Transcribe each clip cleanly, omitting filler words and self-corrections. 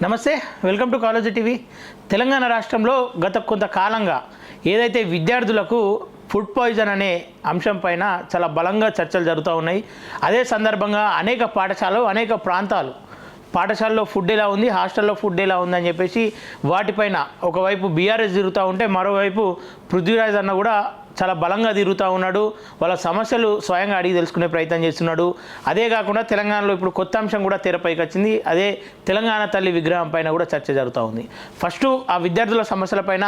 నమస్తే, welcome to college TV. Telangana రాష్ట్రంలో గత కొంతకాలంగా ఏదైతే విద్యార్థులకు ఫుడ్ పాయిజన్ అనే అంశం పైన చాలా బలంగా చర్చలు జరుగుతూ ఉన్నాయి. అదే సందర్భంగా అనేక పాఠశాలలు, అనేక ప్రాంతాలు పాఠశాలలో ఫుడ్ ఎలా ఉంది, హాస్టల్లో ఫుడ్ ఎలా ఉందని చెప్పేసి వాటిపైన ఒకవైపు బీఆర్ఎస్ తిరుగుతూ ఉంటే మరోవైపు పృథ్వీరాజ్ అన్న కూడా చాలా బలంగా తిరుగుతూ ఉన్నాడు. వాళ్ళ సమస్యలు స్వయంగా అడిగి తెలుసుకునే ప్రయత్నం చేస్తున్నాడు. అదే కాకుండా తెలంగాణలో ఇప్పుడు కొత్త అంశం కూడా తెరపైకి వచ్చింది. అదే తెలంగాణ తల్లి విగ్రహం పైన కూడా చర్చ జరుగుతూ ఉంది. ఫస్ట్ ఆ విద్యార్థుల సమస్యలపైన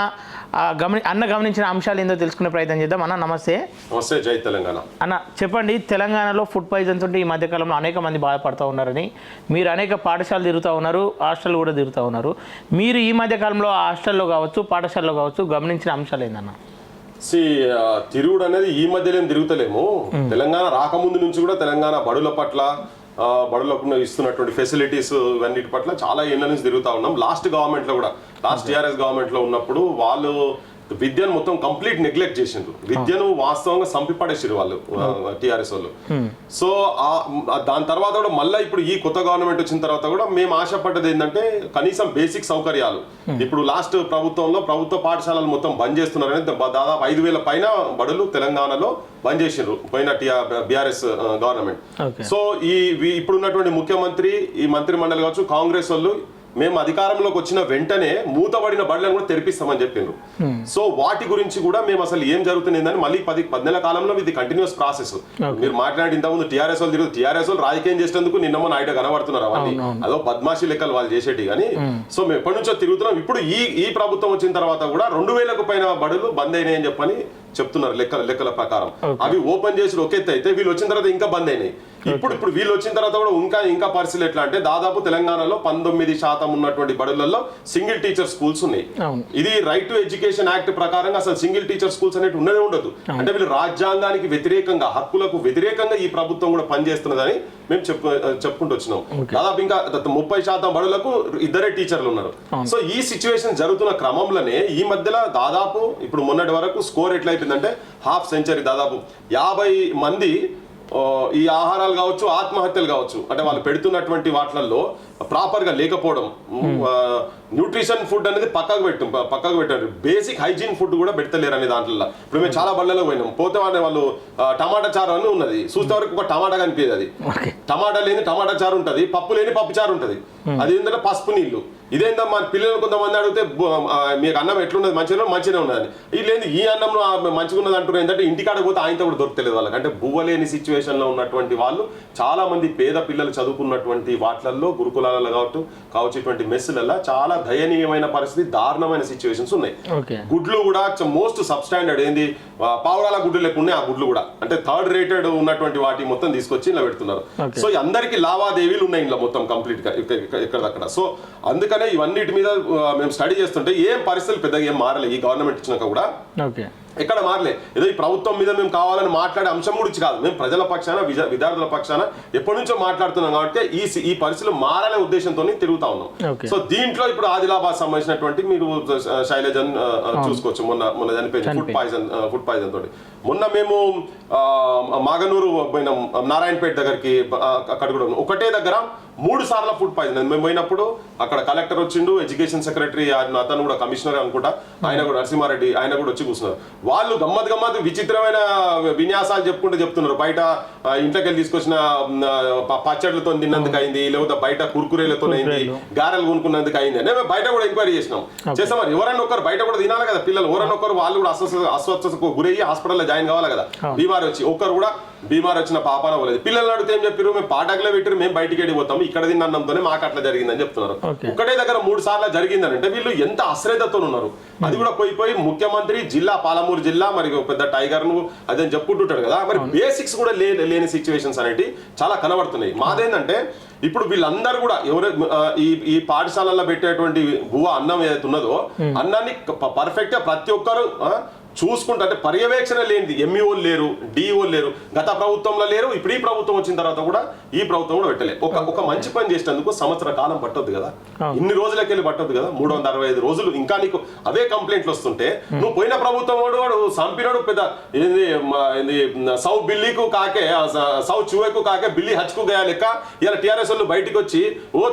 గమనించిన అంశాలు ఏందో తెలుసుకునే ప్రయత్నం చేద్దాం. అన్న నమస్తే. నమస్తే, జై తెలంగాణ. అన్న చెప్పండి, తెలంగాణలో ఫుడ్ పాయిజన్స్ ఉంటే ఈ మధ్యకాలంలో అనేక మంది బాధపడుతూ ఉన్నారని, మీరు అనేక పాఠశాలలు తిరుగుతూ ఉన్నారు, హాస్టల్ కూడా తిరుగుతూ ఉన్నారు. మీరు ఈ మధ్యకాలంలో హాస్టల్లో కావచ్చు, పాఠశాలలో కావచ్చు గమనించిన అంశాలు ఏందన్న? తిరుగుడు అనేది ఈ మధ్యలో ఏం తిరుగుతలేము. తెలంగాణ రాకముందు నుంచి కూడా తెలంగాణ బడుల పట్ల, బడులకు ఇస్తున్నటువంటి ఫెసిలిటీస్ ఇవన్నిటి పట్ల చాలా ఏళ్ళ నుంచి తిరుగుతూ ఉన్నాం. లాస్ట్ గవర్నమెంట్లో కూడా, లాస్ట్ టీఆర్ఎస్ గవర్నమెంట్లో ఉన్నప్పుడు వాళ్ళు విద్యను మొత్తం కంప్లీట్ నెగ్లెక్ట్ చేసిండ్రు. విద్యను వాస్తవంగా సంపిపడేసారు వాళ్ళు, టీఆర్ఎస్ వాళ్ళు. సో దాని తర్వాత కూడా మళ్ళీ ఇప్పుడు ఈ కొత్త గవర్నమెంట్ వచ్చిన తర్వాత కూడా మేము ఆశపడ్డది ఏంటంటే కనీసం బేసిక్ సౌకర్యాలు. ఇప్పుడు లాస్ట్ ప్రభుత్వంలో ప్రభుత్వ పాఠశాలలు మొత్తం బంద్ చేస్తున్నారని దాదాపు 5,000 పైన బడులు తెలంగాణలో బంద్ చేసిండ్రు పోయిన బీఆర్ఎస్ గవర్నమెంట్. సో ఇప్పుడున్నటువంటి ముఖ్యమంత్రి, ఈ మంత్రి మండలి కావచ్చు, కాంగ్రెస్ వాళ్ళు మేము అధికారంలోకి వచ్చిన వెంటనే మూతబడిన బడులను కూడా తెరిపిస్తామని చెప్పిండ్రు. సో వాటి గురించి కూడా మేము అసలు ఏం జరుగుతుందని మళ్ళీ 10 నెలల కాలంలో ఇది కంటిన్యూస్ ప్రాసెస్. మీరు మాట్లాడి ఇంతకుముందు టీఆర్ఎస్ వాళ్ళు తిరుగుతుంది, టీఆర్ఎస్ వాళ్ళు రాజకీయం చేసేందుకు నిన్నమో నాయుడు కనబడుతున్నారు. అవన్నీ అదో బద్మాషి లెక్కలు వాళ్ళు చేసేటి. కానీ సో మేము ఎప్పటి నుంచో తిరుగుతున్నాం. ఇప్పుడు ఈ ప్రభుత్వం వచ్చిన తర్వాత కూడా 2,000కు పైన బడులు బంద్ అయినాయి అని చెప్పని చెప్తున్నారు లెక్కల ప్రకారం. అవి ఓపెన్ చేసి ఒక ఎత్తు అయితే వీళ్ళు వచ్చిన తర్వాత ఇంకా బంద్ అయినాయి. ఇప్పుడు వీళ్ళు వచ్చిన తర్వాత కూడా ఇంకా పరిస్థితులు ఎట్లా అంటే దాదాపు తెలంగాణలో 19% ఉన్నటువంటి బడులలో సింగిల్ టీచర్ స్కూల్స్ ఉన్నాయి. ఇది రైట్ టు ఎడ్యుకేషన్ యాక్ట్ ప్రకారంగా అసలు సింగిల్ టీచర్ స్కూల్స్ అనేవి ఉండనే ఉండదు. అంటే వీళ్ళు రాజ్యాంగానికి వ్యతిరేకంగా, హక్కులకు వ్యతిరేకంగా ఈ ప్రభుత్వం కూడా పనిచేస్తున్నదని మేము చెప్పుకుంటూ వచ్చినాం. దాదాపు ఇంకా 30% బడులకు 2 టీచర్లు ఉన్నారు. సో ఈ సిచ్యువేషన్ జరుగుతున్న క్రమంలోనే ఈ మధ్యలో దాదాపు ఇప్పుడు మొన్నటి వరకు స్కోర్ ఎట్లయిపోయిందంటే హాఫ్ సెంచరీ దాదాపు 50 మంది ఈ ఆహారాలు కావచ్చు, ఆత్మహత్యలు కావచ్చు, అంటే వాళ్ళు పెడుతున్నటువంటి వాటిల్లో ప్రాపర్ గా లేకపోవడం, న్యూట్రిషన్ ఫుడ్ అనేది పక్కకు పెట్టారు. బేసిక్ హైజీన్ ఫుడ్ కూడా పెడతలేరు అనే దాంట్లో. ఇప్పుడు మేము చాలా బళ్ళలో పోయినాం, పోతే వాళ్ళు టమాటా చారు అని ఉన్నది, చూస్తే వరకు ఒక టమాటా కనిపించేది. అది టమాటా లేని టమాటా చారు ఉంటది, పప్పు లేని పప్పు చారు ఉంటది. అది ఏంటంటే పసుపు నీళ్లు. ఇదేందా మన పిల్లలు కొంతమంది అడిగితే మీకు అన్నం ఎట్లున్నది, మంచిగా ఉన్నదని. వీళ్ళేంది ఈ అన్నం మంచిగా ఉన్నది అంటున్నారు. ఏంటంటే ఇంటికాడ పోతే ఆయనతో కూడా దొరకలేదు వాళ్ళకి. అంటే బువ్వలేని సిచ్యువేషన్ లో ఉన్నటువంటి వాళ్ళు చాలా మంది పేద పిల్లలు చదువుకున్నటువంటి వాటిల్లో గురుకులాలలో కావచ్చు ఇటువంటి మెస్సులలో చాలా దయనీయమైన పరిస్థితి, దారుణమైన సిచ్యువేషన్స్ ఉన్నాయి. గుడ్లు కూడా మోస్ట్ సబ్స్టాండర్డ్ ఏంది పావురాల గుడ్లు లేకుండా ఆ గుడ్లు కూడా అంటే 3rd రేటెడ్ ఉన్నటువంటి వాటి మొత్తం తీసుకొచ్చి ఇలా పెడుతున్నారు. సో అందరికి లావాదేవీలు ఉన్నాయి ఇంట్లో మొత్తం కంప్లీట్ గా ఎక్కడక్కడ. సో అందుకనే ఇవన్నిటి మీద మేము స్టడీ చేస్తుంటే ఏం పరిస్థితులు పెద్దగా ఏం మారలే. ఈ గవర్నమెంట్ ఇచ్చినాక కూడా ఎక్కడ మారలే. ఏదో ఈ ప్రభుత్వం మీద మేము కావాలని మాట్లాడే అంశం గురించి కాదు, మేము ప్రజల పక్షాన, విద్యార్థుల పక్షాన ఎప్పటి నుంచో మాట్లాడుతున్నాం. కాబట్టి ఈ పరిస్థితులు మారనే ఉద్దేశంతో తిరుగుతా ఉన్నాం. సో దీంట్లో ఇప్పుడు ఆదిలాబాద్ సంబంధించినటువంటి మీరు శైలజన్ చూసుకోవచ్చు, మొన్న చనిపోయింది ఫుడ్ పాయిజన్ తోటి. మొన్న మేము మాగనూరు పోయినాం, నారాయణపేట దగ్గరికి. అక్కడ కూడా ఒకటే దగ్గర 3 సార్లు ఫుడ్ పాయిజన్. మేము పోయినప్పుడు అక్కడ కలెక్టర్ వచ్చిండు, ఎడ్యుకేషన్ సెక్రటరీ అతను కూడా కమిషనర్ అనుకుంటా, ఆయన కూడా నరసింహారెడ్డి, ఆయన కూడా వచ్చి కూర్చున్నారు. వాళ్ళు గమ్మత్ విచిత్రమైన విన్యాసాలు చెప్తున్నారు. బయట ఇంట్లోకి వెళ్ళి తీసుకొచ్చిన పచ్చడిలతో తిన్నందుకు అయింది, లేకపోతే బయట కుర్కురేలతో అయింది, గారెలు కొనుక్కున్నందుకు అయింది అని మేము బయట కూడా ఎంక్వైరీ చేస్తాం. మరి ఎవరైనా ఒకరు బయట కూడా తినాలి కదా పిల్లలు. ఎవరైనా ఒకరు వాళ్ళు కూడా అస్వస్థతకు గురయ్యి హాస్పిటల్లో జాయిన్ కావాలి కదా. బీమారి వచ్చి ఒకరు కూడా బీమారి వచ్చిన పాపాన పోలేదు. పిల్లలు అడిగితే ఏం చెప్పారు, మేము పాఠకులే పెట్టారు, మేము బయటికి వెళ్ళిపోతాం, ఇక్కడ తిన్నంతోనే మాకు అట్లా జరిగిందని చెప్తున్నారు. ఒకటే దగ్గర 3 సార్లు జరిగిందని అంటే వీళ్ళు ఎంత అశ్రద్ధతో ఉన్నారు. అది కూడా పోయి ముఖ్యమంత్రి జిల్లా, పాలమూరు జిల్లా మరి పెద్ద టైగర్ ను అదని చెప్పుకుంటుంటాడు కదా. మరి బేసిక్స్ కూడా లేని సిచ్యువేషన్స్ అనేవి చాలా కనబడుతున్నాయి. మాదేంటంటే ఇప్పుడు వీళ్ళందరూ కూడా ఎవరు ఈ పాఠశాలల్లో పెట్టేటువంటి గువ్వ అన్నం ఏదైతే ఉన్నదో అన్నాన్ని పర్ఫెక్ట్ గా ప్రతి ఒక్కరు చూసుకుంటే అంటే పర్యవేక్షణ లేనిది ఎంఈఓలు లేరు, డిఓలు లేరు, గత ప్రభుత్వంలో లేరు, ఇప్పుడు ఈ ప్రభుత్వం వచ్చిన తర్వాత కూడా ఈ ప్రభుత్వం కూడా పెట్టలేదు. ఒక మంచి పని చేసినందుకు సంవత్సర కాలం పట్టొద్దు కదా, ఇన్ని రోజులకి వెళ్ళి పట్టొద్దు కదా, 365 రోజులు ఇంకా నీకు అవే కంప్లైంట్లు వస్తుంటే నువ్వు పోయిన ప్రభుత్వం వాడు సంపినోడు పెద్ద సౌ బిల్లీకు కాకే సౌ చువేకు కాకే బిల్లి హచ్కు గయా లెక్క ఇలా టీఆర్ఎస్ వాళ్ళు బయటకు వచ్చి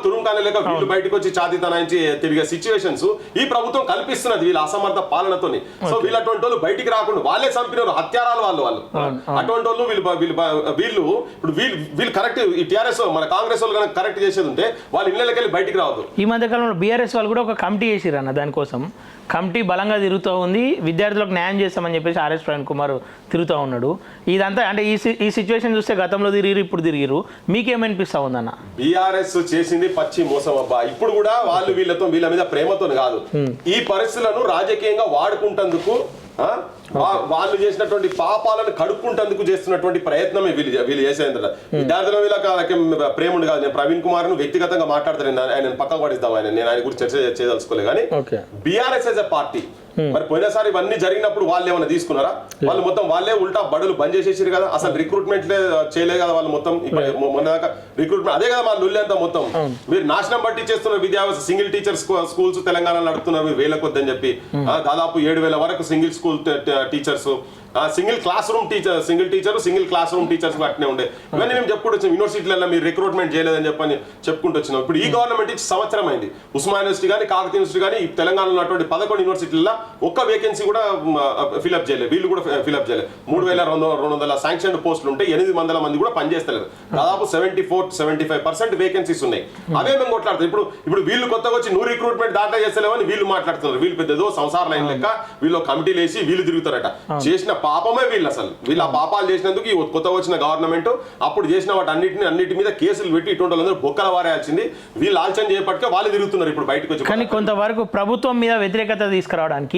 తురుంకానే లెక్క వీళ్ళు బయటకు వచ్చి ఛాతీ తనాయించి తిరిగే సిచ్యువేషన్స్ ఈ ప్రభుత్వం కల్పిస్తున్నది వీళ్ళ అసమర్థ పాలనతోని. సో వీళ్ళటువంటి వాళ్ళు బయటికి రాకుండా వాళ్ళే చంపినారు, హత్యారాలు వాళ్ళు అటువంటి వాళ్ళు వీళ్ళు ఇప్పుడు వీళ్ళు కరెక్ట్ ఈ టీఆర్ఎస్ మన కాంగ్రెస్ వాళ్ళు కనుక కరెక్ట్ చేసేది ఉంటే వాళ్ళు ఇళ్ళకి వెళ్ళి బయటికి రావద్దు. ఈ మధ్య కాలంలో బీఆర్ఎస్ వాళ్ళు కూడా ఒక కమిటీ చేసిరు అన్న, దానికోసం కమిటీ బలంగా తిరుగుతూ ఉంది, విద్యార్థులకు న్యాయం చేస్తామని చెప్పేసి ఆర్ఎస్ ప్రవీణ్ కుమార్ తిరుగుతూ ఉన్నాడు. ఇదంతా అంటే ఈ సిచ్యువేషన్ చూస్తే గతంలో తిరిగిరు, ఇప్పుడు తిరిగిరు, మీకేమనిపిస్తా ఉందన్న? బీఆర్ఎస్ చేసింది పచ్చి మోసం అబ్బా. ఇప్పుడు కూడా వాళ్ళు వీళ్ళ మీద ప్రేమతో కాదు, ఈ పరిస్థితులను రాజకీయంగా వాడుకుంటందుకు వాళ్ళు చేసినటువంటి పాపాలను కడుక్కుంటందుకు చేస్తున్నటువంటి ప్రయత్నమే వీళ్ళు చేసేందుకు. విద్యార్థుల వీళ్ళకి ప్రేమ ఉండి కాదు. నేను ప్రవీణ్ కుమార్ ను వ్యక్తిగతంగా మాట్లాడతాను, ఆయన పక్కకు పడిస్తాం, నేను ఆయన గురించి చర్చ చేయదలుచుకోలేదు. కానీ బీఆర్ఎస్ ఎస్ ఎ పార్టీ మరి పోయినసారి ఇవన్నీ జరిగినప్పుడు వాళ్ళు ఏమైనా తీసుకున్నారా? వాళ్ళు మొత్తం వాళ్ళే ఉల్టా బడులు బంద్ చేసేసారు కదా, అసలు రిక్రూట్మెంట్ చేయలే కదా వాళ్ళు మొత్తం. మొన్న దాకా రిక్రూట్మెంట్ అదే కదా మా లుల్లి అంతా మొత్తం. మీరు నాశనం బట్టి చేస్తున్నారు విద్యావ్యవస్థ. సింగిల్ టీచర్ స్కూల్స్ తెలంగాణలో నడుపుతున్నారు వేల కొద్దని చెప్పి, దాదాపు 7,000 వరకు single school teachers, single class room single class room teachers అట్నే ఉండే. ఇవన్నీ మేము చెప్పుకుంటూ వచ్చాం. యూనివర్సిటీలలో మీరు రిక్రూట్మెంట్ చేయలేదని చెప్పని చెప్పుకుంటూ వచ్చినాం. ఇప్పుడు ఈ గవర్నమెంట్ ఇచ్చి సంవత్సరం అయింది. ఉస్మానియా యూనివర్సిటీ కానీ కాకతీయ యూనివర్సిటీ కానీ తెలంగాణలో ఉన్నటువంటి 11 యూనివర్సిటీలలో ఒక్క వేకెన్సీ కూడా ఫిల్అప్ చేయలేదు, వీళ్ళు కూడా ఫిల్అప్ చేయలేదు. 3,200 శాంక్షన్ పోస్టులు ఉంటే 800 మంది కూడా పనిచేస్తలేరు. దాదాపు 74-75% వేకెన్సీస్ ఉన్నాయి. అవే మేము కొట్లాడుతాం. ఇప్పుడు వీళ్ళు కొత్తగా వచ్చి నువ్వు రిక్రూట్మెంట్ దాంట్లో చేస్తలేవని వీళ్ళు మాట్లాడుతున్నారు. వీళ్ళు పెద్దదో సంసార లైన్ లెక్క వీళ్ళు కమిటీలు వేసి వీళ్ళు తిరుగుతారట. చేసిన పాపమే వీళ్ళు. అసలు వీళ్ళు ఆ పాపాలు చేసినందుకు ఈ కొత్త వచ్చిన గవర్నమెంట్ అప్పుడు చేసిన వాటి అన్నిటి మీద కేసులు పెట్టి ఇటువంటి వాళ్ళందరూ బొక్కల వారేయాల్సింది. వీళ్ళు ఆలోచన చేయబట్టే వాళ్ళు తిరుగుతున్నారు ఇప్పుడు బయటకు వచ్చి. కానీ కొంతవరకు ప్రభుత్వం మీద వ్యతిరేకత తీసుకురావడానికి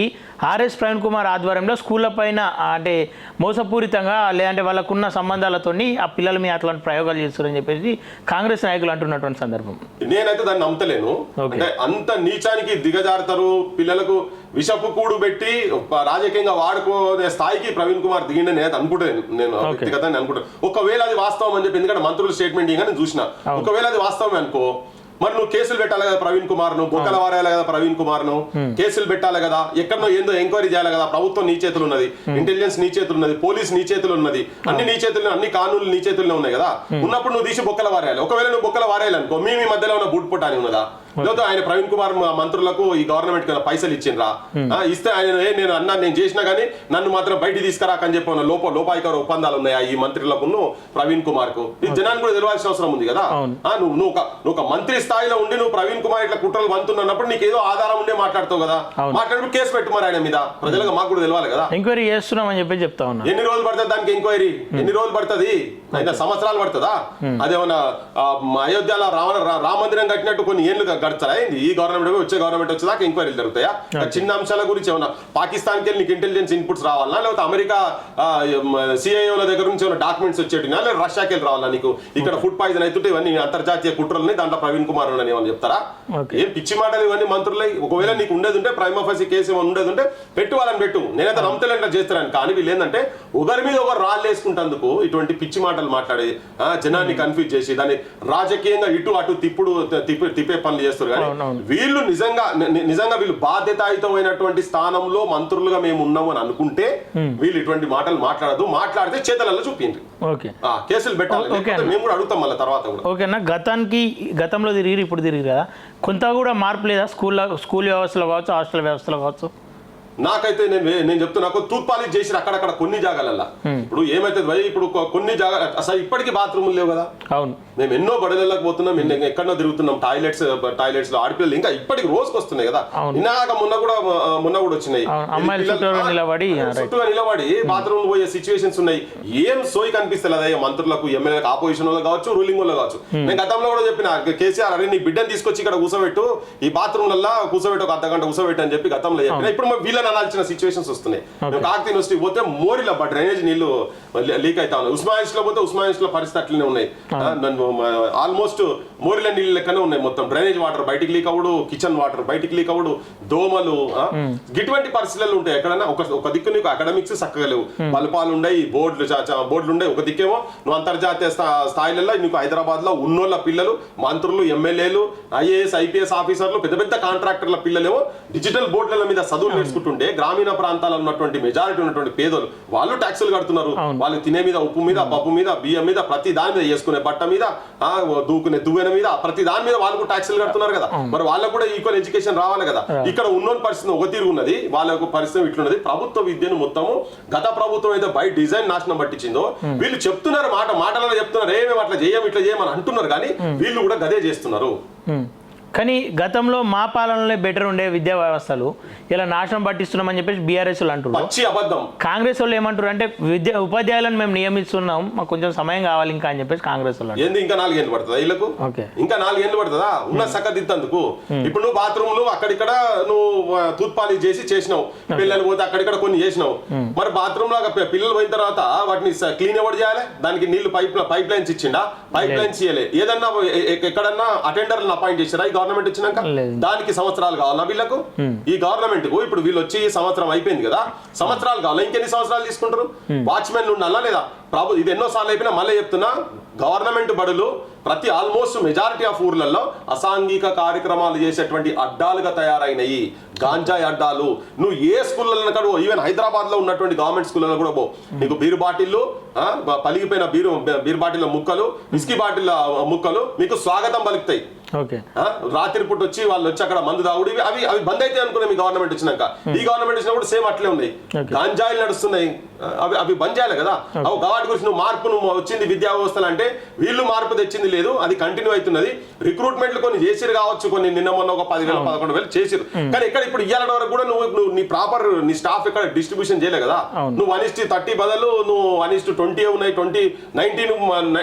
ఆర్ఎస్ ప్రవీణ్ కుమార్ ఆధ్వర్యంలో స్కూళ్ళ పైన అంటే మోసపూరితంగా లేదంటే వాళ్ళకున్న సంబంధాలతో ఆ పిల్లల మీద అట్లాంటి ప్రయోగాలు చేస్తారని చెప్పేసి కాంగ్రెస్ నాయకులు అంటున్నటువంటి సందర్భం. నేనైతే దాన్ని నమ్మతలేను. అంటే అంత నీచానికి దిగజారుతారు, పిల్లలకు విషపు కూడు పెట్టి రాజకీయంగా వాడుకునే స్థాయికి ప్రవీణ్ కుమార్ దిగిండి నేను అనుకుంటాను. నేను వ్యక్తిగతంగా అనుకుంటాను. ఒకవేళ అది వాస్తవం అని చెప్పి, ఎందుకంటే మంత్రుల స్టేట్మెంట్ ఇక నేను చూసిన, ఒకవేళ అది వాస్తవమే అనుకో, మరి నువ్వు కేసులు పెట్టాలి కదా ప్రవీణ్ కుమార్ ను, బొక్కల వారాలి కదా ప్రవీణ్ కుమార్ ను, కేసులు పెట్టాలి కదా, ఎక్కడో ఏందో ఎంక్వైరీ చేయాలి కదా. ప్రభుత్వం నీ చేతులు ఉన్నది, ఇంటెలిజెన్స్ నీ చేతులు ఉన్నది, పోలీస్ నీ చేతులు ఉన్నది, అన్ని నీ చేతులు, అన్ని కానూన్లు నీ చేతుల్లో ఉన్నాయి కదా. ఉన్నప్పుడు నువ్వు తీసి బొక్కల వారాలి. ఒకవేళ నువ్వు బొక్కల వారాలి అనుకో, మీ మధ్యలో ఉన్న బూట్ పుట్టాని ఉన్నదా? లేదా ఆయన ప్రవీణ్ కుమార్ మంత్రులకు ఈ గవర్నమెంట్ కదా పైసలు ఇచ్చిండ్రా? ఇస్తే ఆయన నేను చేసినా కానీ నన్ను మాత్రం బయట తీసుకురాకని చెప్పి లోపాయికార ఒప్పందాలు ఉన్నాయా ఈ మంత్రులకు ప్రవీణ్ కుమార్ కు? ఇది జనానికి కూడా తెలియాల్సిన అవసరం ఉంది కదా. నువ్వు ఒక మంత్రి స్థాయిలో ఉండి నువ్వు ప్రవీణ్ కుమార్ ఇట్లా కుట్రలు వంతున్నప్పుడు నీకు ఏదో ఆధారం ఉండే మాట్లాడుతావు కదా, మాట్లాడినప్పుడు కేసు పెట్టు మరి ఆయన మీద. ప్రజలకు మాకు కూడా తెలియాలి కదా. ఎంక్వైరీ చేస్తున్నామని చెప్పి చెప్తా ఉన్నా. ఎన్ని రోజులు పడుతుంది దానికి ఎంక్వైరీ? ఎన్ని రోజులు పడుతుంది? 5 సంవత్సరాలు పడుతుందా? అదేమన్నా అయోధ్యలో రామ మందిరం కట్టినట్టు కొన్ని ఏళ్ళు గడుస్తారా? ఈ గవర్నమెంట్ వచ్చే గవర్నమెంట్ వచ్చేదాకా ఎంక్వైరీలు జరుగుతాయా? చిన్న అంశాల గురించి ఏమన్నా పాకిస్తాన్కి వెళ్ళి నీకు ఇంటెలిజెన్స్ ఇన్పుట్స్ రావాలన్నా, లేకపోతే అమెరికా సిఐఓల దగ్గర నుంచి ఏమైనా డాక్యుమెంట్స్ వచ్చేటినా, లేదా రష్యాకి వెళ్ళి రావాలా నీకు? ఇక్కడ ఫుడ్ పాయిజన్ అవుతుంటే ఇవన్నీ అంతర్జాతీయ కుట్రలని దాంట్లో ప్రవీణ్ కుమార్ అని ఏమని చెప్తారా? ఏం పిచ్చి మాటలు ఇవన్నీ మంత్రులై. ఒకవేళ నీకు ఉండేది ఉంటే ప్రైమ్ ఆఫీసర్ కేసు ఏమైనా ఉండేది ఉంటే పెట్టు, వాళ్ళని పెట్టు. నేనైతే నమ్మతలేంటే చేస్తాను. కానీ వీళ్ళు ఏంటంటే ఒకరి మీద ఒకరు రాళ్ళు వేసుకుంటందుకు ఇటువంటి పిచ్చి మాటలు మాట్లాడి జనాన్ని కన్ఫ్యూజ్ చేసి దాన్ని రాజకీయంగా ఇటు అటు తిప్పే పనులు చేస్తారు. కానీ వీళ్ళు నిజంగా వీళ్ళు బాధ్యతాయుతమైనటువంటి స్థానంలో మంత్రులుగా మేము ఉన్నాము అని అనుకుంటే వీళ్ళు ఇటువంటి మాటలు మాట్లాడదు. మాట్లాడితే చేతలలో చూపింది కేసులు పెట్టాలి. మేము కూడా అడుగుతాం మళ్ళీ తర్వాత కూడా. ఓకేనా, గతంలో తిరిగి ఇప్పుడు తిరిగి కదా, కొంత కూడా మార్పు లేదా స్కూల్ వ్యవస్థలో కావచ్చు, హాస్టల్ వ్యవస్థలో కావచ్చు? నాకైతే నేను చెప్తున్నా, తూర్పాలి చేసి అక్కడక్కడ కొన్ని జాగాలల్లా ఇప్పుడు ఏమైతుంది ఇప్పుడు కొన్ని జాగాలు అసలు ఇప్పటికీ బాత్రూములు లేవు కదా. అవును, మేము ఎన్నో బడులకు పోతున్నాం, ఎక్కడో తిరుగుతున్నాం, టాయిలెట్స్ లో ఆడపిల్లలు ఇంకా ఇప్పటికి రోజుకి వస్తున్నాయి కదా. మొన్న కూడా వచ్చినాయి, చుట్టూగా నిలబడి బాత్రూమ్ పోయే సిచ్యువేషన్స్ ఉన్నాయి. ఏం సోయి కనిపిస్తలేదు అదే మంత్రులకు, ఎమ్మెల్యేలకు, ఆపోజిషన్ వాళ్ళు కావచ్చు, రూలింగ్ వాళ్ళు కావచ్చు. నేను గతంలో కూడా చెప్పిన కేసీఆర్ అరే నీ బిడ్డను తీసుకొచ్చి ఇక్కడ కూర్చోబెట్టు, ఈ బాత్రూమ్లల్లో కూర్చోబెట్టు, ఒక అర్ధగంట కూర్చోబెట్టు అని చెప్పి గతంలో చెప్పిన. ఇప్పుడు వీళ్ళని అని అనాల్సిన సిచ్యువేషన్స్ వస్తున్నాయి. మేము కాకతీయ యూనివర్సిటీ పోతే మోరిలో డ్రైనేజ్ నీళ్లు లీక్ అవుతా ఉన్నాయి. ఉస్మానియాలో పోతే ఉస్మానియాలో పరిస్థితి అట్లనే ఉన్నాయి. ఆల్మోస్ట్ మోరిల నీళ్ళు లెక్కనే ఉన్నాయి. మొత్తం డ్రైనేజ్ వాటర్ బయటికి లీక్ అవ్వడు, కిచెన్ వాటర్ బయటికి లీక్ అవ్వడు, దోమలు ఇటువంటి పరిస్థితులు ఉంటాయి. ఎక్కడైనా ఒక దిక్కు నీకు అకాడమిక్స్ చక్కగా లేవు, బల్పాలు ఉన్నాయి, బోర్డులు ఉన్నాయి. ఒక దిక్కేమో నువ్వు అంతర్జాతీయ స్థాయిలలో నీకు హైదరాబాద్ లో ఉన్నోళ్ళ పిల్లలు, మంత్రులు, ఎమ్మెల్యేలు, ఐఏఎస్ ఐపీఎస్ ఆఫీసర్లు, పెద్ద పెద్ద కాంట్రాక్టర్ల పిల్లలేమో డిజిటల్ బోర్డుల మీద చదువులు నేర్చుకుంటుంటే గ్రామీణ ప్రాంతాల్లో ఉన్నటువంటి మెజారిటీ ఉన్నటువంటి పేదలు వాళ్ళు ట్యాక్సులు కడుతున్నారు. వాళ్ళు తినే మీద, ఉప్పు మీద, పప్పు మీద, బియ్యం మీద, ప్రతి దాని మీద, వేసుకునే బట్ట మీద, దూకునే దువ్వెన మీద, ప్రతి దాని మీద వాళ్ళు ట్యాక్సులు కడుతున్నారు కదా. మరి వాళ్ళకు కూడా ఈక్వల్ ఎడ్యుకేషన్ రావాలి కదా. ఇక్కడ ఉన్నోని పరిస్థితి ఒక తీరు ఉన్నది, వాళ్ళకు పరిస్థితి ఇట్లున్నది. ప్రభుత్వ విద్యను మొత్తము గత ప్రభుత్వం అయితే బై డిజైన్ నాశనం పట్టించిందో వీళ్ళు చెప్తున్నారు, మాటలలో చెప్తున్నారు, ఏమేమి అట్లా ఇట్లా చేయమని అంటున్నారు, కానీ వీళ్ళు కూడా గదే చేస్తున్నారు. కానీ గతంలో మా పాలనలో బెటర్ ఉండే విద్యా వ్యవస్థలు ఇలా నాశనం పట్టిస్తున్నామని చెప్పేసి బీఆర్ఎస్ వాళ్ళు అంటున్నారు. పచ్చి అబద్ధం. కాంగ్రెస్ వాళ్ళు ఏమంటారు అంటే ఉపాధ్యాయులను మేము నియమిస్తున్నాం, మాకు కొంచెం సమయం కావాలి ఇంకా అని చెప్పేసి కాంగ్రెస్ వాళ్ళు. ఏంది ఇంకా 4 ఏళ్ళు పడుతుందా వీళ్ళకు? ఇంకా 4 ఏళ్ళు పడుతుందా ఉన్న సక్కదిద్దందుకు? ఇప్పుడు నువ్వు బాత్రూమ్లు అక్కడిక్కడ నువ్వు తూత్పాలి చేసినావు, పిల్లలు పోతే అక్కడిక్కడ కొన్ని చేసినావు. మరి బాత్రూమ్ లో పిల్లలు పోయిన తర్వాత వాటిని క్లీన్ ఎవరు చేయాలి? దానికి నీళ్లు పైప్ లైన్స్ ఇచ్చిండా? పైప్ లైన్స్ చేయలే. ఏదన్నా ఎక్కడన్నా అటెండర్లను అపాయింట్ చేసారా గవర్నమెంట్ వచ్చినాక? దానికి సంవత్సరాలు కావాలా వీళ్ళకు? ఈ గవర్నమెంట్ కు ఇప్పుడు వీళ్ళు వచ్చి సంవత్సరం అయిపోయింది కదా, సంవత్సరాలు కావాలా? ఇంకెన్ని సంవత్సరాలు తీసుకుంటారు? వాచ్మెన్ ఉండాలా లేదా? ఇది ఎన్నోసార్లు అయిపోయినా మళ్ళీ చెప్తున్నా, గవర్నమెంట్ బడులు ప్రతి ఆల్మోస్ట్ మెజారిటీ ఆఫ్ ఊర్లలో అసాంఘిక కార్యక్రమాలు చేసేటువంటి అడ్డాలుగా తయారైనయి. గాంజాయి అడ్డాలు. నువ్వు ఏ స్కూళ్ళలో కాదు, ఈవెన్ హైదరాబాద్ లో ఉన్నటువంటి గవర్నమెంట్ స్కూళ్ళలో కూడా పో, నీకు బీరు బాటిల్లు, పలిగిపోయిన బీరు బాటిల్ ముక్కలు, విస్కీ బాటిల్ ముక్కలు మీకు స్వాగతం పలుకుతాయి. రాత్రి పూట వచ్చి వాళ్ళు వచ్చి అక్కడ మందు తాగుడు, అవి బంద్ అయితే అనుకున్నాయి మీ గవర్నమెంట్ వచ్చినాక. ఈ గవర్నమెంట్ వచ్చినప్పుడు సేమ్ అట్లే ఉన్నాయి, గాంజాయిలు నడుస్తున్నాయి. అవి బంద్ చేయాలి కదా. వాటి గురించి నువ్వు మార్పు వచ్చింది విద్యా వ్యవస్థలు అంటే వీళ్ళు మార్పు తెచ్చింది లేదు, అది కంటిన్యూ అవుతున్నది. రిక్రూట్మెంట్లు కొన్ని చేసిరు కావచ్చు, కొన్ని నిన్న మొన్న ఒక 10,000 11,000 చేసిరు, కానీ ఎక్కడ ఇప్పుడు ఇయ్యాల వరకు కూడా నువ్వు నీ ప్రాపర్ నీ స్టాఫ్ ఎక్కడ డిస్ట్రిబ్యూషన్ చేయలే కదా. నువ్వు 1:30 బదులు నువ్వు 1:20 ఉన్నాయి,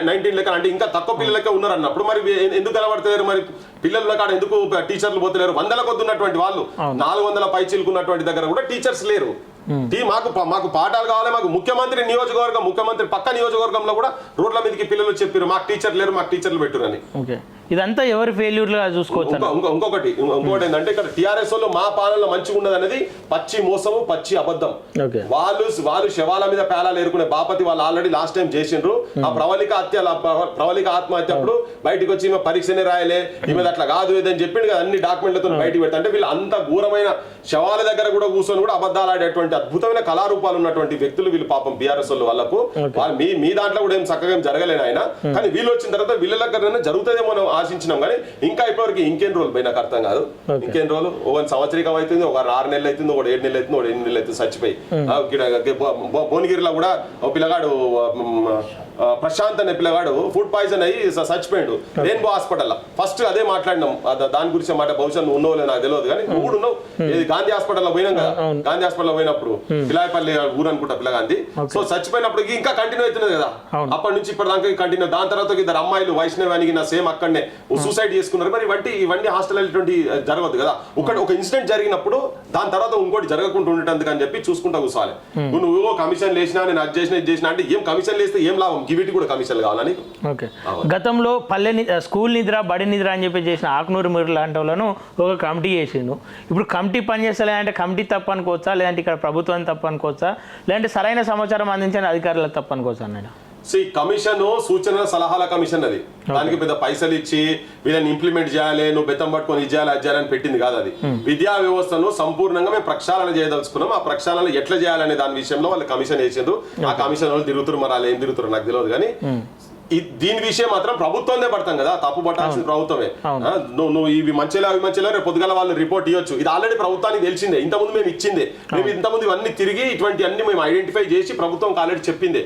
19 లెక్క అంటే ఇంకా తక్కువ పిల్లలకే ఉన్నారు అన్నప్పుడు మరి ఎందుకు కనబడతారు? మరి పిల్లల కాడ ఎందుకు టీచర్లు పోతలేరు? 100 కొద్ది ఉన్నటువంటి వాళ్ళు 400 పైచీలుకున్నటువంటి దగ్గర కూడా టీచర్స్ లేరు. మాకు పాఠాలు కావాలి. మాకు ముఖ్యమంత్రి పక్క నియోజకవర్గంలో కూడా రోడ్ల మీదకి పిల్లలు చెప్పారు మాకు టీచర్ లేరు, మాకు టీచర్లు పెట్టారు అని. ఇదంతా ఎవరి ఫెయిల్యూర్ గా చూసుకోవచ్చు. ఇంకొకటి ఏంటంటే ఇక్కడ టీఆర్ఎస్ లో మా పాలనలో మంచిగా ఉన్నది అనేది పచ్చి మోసము, పచ్చి అబద్ధం. వాళ్ళు శవాల మీద పేలాలు ఏరుకునే బాపతి వాళ్ళు ఆల్రెడీ లాస్ట్ టైం చేసిండ్రు. ఆ ప్రవళిక ఆత్మహత్య అప్పుడు బయటకు వచ్చి ఈమె పరీక్షనే రాయలే, ఈమె అట్లా కాదు ఏదని చెప్పిండు కదా, అన్ని డాక్యుమెంట్లతో బయటకు పెడతా. అంటే వీళ్ళు అంత ఘోరమైన శవాల దగ్గర కూడా కూర్చొని కూడా అబద్ధాలు ఆడేటువంటి అద్భుతమైన కళారూపాలు ఉన్నటువంటి వ్యక్తులు వీళ్ళు పాపం బీఆర్ఎస్ వాళ్ళకు. మీ దాంట్లో కూడా ఏం చక్కగా జరగలేను ఆయన, కానీ వీళ్ళు వచ్చిన తర్వాత వీళ్ళ దగ్గర జరుగుతుందేమో ఆశించినాం, కానీ ఇంకా ఇప్పటివరకు ఇంకేం రోజులు పోయి నాకు అర్థం కాదు. ఇంకేం రోజులు? ఒక సంవత్సరికం అవుతుంది, ఒక 6 నెలలు అవుతుంది, ఒక 7 నెలలు అవుతుంది, ఒక 8 నెలలు అవుతుంది చచ్చిపోయి. భువనగిరిలో కూడా ఒక పిల్లగాడు ప్రశాంత్ అనే పిల్లగాడు ఫుడ్ పాయిజన్ అయ్యి చచ్చిపోయాడు రెయిన్బో హాస్పిటల్. ఫస్ట్ అదే మాట్లాడినాం దాని గురించి మాట. బహుశా నువ్వు ఉన్నావు నాకు తెలియదు, కానీ నువ్వు కూడా ఉన్నావు. గాంధీ హాస్పిటల్ లో పోయినాం కదా, గాంధీ హాస్పిటల్ పోయినప్పుడు పిలాయపల్లి ఊరు అనుకుంటా పిల్లగాంధీ. సో చచ్చిపోయినప్పుడు ఇంకా కంటిన్యూ అవుతున్నది కదా, అప్పటి నుంచి ఇప్పటిదాకా కంటిన్యూ. దాని తర్వాత 2 అమ్మాయిలు వైష్ణవి అని సేమ్ అక్కడనే సూసైడ్ చేసుకున్నారు. మరి ఇవన్నీ హాస్టల్ ఇటువంటి జరగదు కదా. ఒక ఇన్సిడెంట్ జరిగినప్పుడు దాని తర్వాత ఇంకోటి జరగకుండా ఉండేటందుకు అని చెప్పి చూసుకుంటా కూర్చోవాలి. నువ్వు కమిషన్ లేసినా, నేను అది చేసిన ఇది చేసిన అంటే ఏం కమిషన్ లేస్తే ఏం లాభం? గివిటి కూడా కమిషన్ కావాలని. గతంలో స్కూల్ నిద్ర, బడి నిద్ర అని చెప్పి చేసిన ఆకునూరు మీరు లాంటి వాళ్ళను ఒక కమిటీ చేసిండు. ఇప్పుడు కమిటీ పనిచేస్తలే అంటే కమిటీ తప్పు అనుకోవచ్చా, లేదంటే ఇక్కడ ప్రభుత్వం తప్పు అనుకోవచ్చా, లేదంటే సరైన సమాచారం అందించిన అధికారులకు తప్పు అనుకోవచ్చా అన్నాడు? కమిషన్ సూచనల సలహాల కమిషన్ అది. దానికి పెద్ద పైసలు ఇచ్చి వీళ్ళని ఇంప్లిమెంట్ చేయాలి, నువ్వు బెత్తం పట్టుకొని ఇది చేయాలి అది చేయాలని పెట్టింది కాదు అది. విద్యా వ్యవస్థను సంపూర్ణంగా మేము ప్రక్షాళన చేయదలుచుకున్నాం. ఆ ప్రక్షాళన ఎట్లా చేయాలనే దాని విషయంలో వాళ్ళు కమిషన్ వేసిండ్రు. ఆ కమిషన్ వాళ్ళు తిరుగుతారు, మరి వాళ్ళు ఏం తిరుగుతారు నాకు తెలియదు, కానీ దీని విషయం మాత్రం ప్రభుత్వందే పడతాం కదా, తప్పు పట్టాల్సిన ప్రభుత్వమే. నువ్వు ఇవి మంచిగా రేపు పొద్దుగల వాళ్ళు రిపోర్ట్ ఇవ్వచ్చు. ఇది ఆల్రెడీ ప్రభుత్వానికి తెలిసిందే, ఇంతకుముందు మేము ఇచ్చిందే. మేము ఇంతకుముందు ఇవన్నీ తిరిగి ఇటువంటి అన్ని మేము ఐడెంటిఫై చేసి ప్రభుత్వం ఆల్రెడీ చెప్పిందే.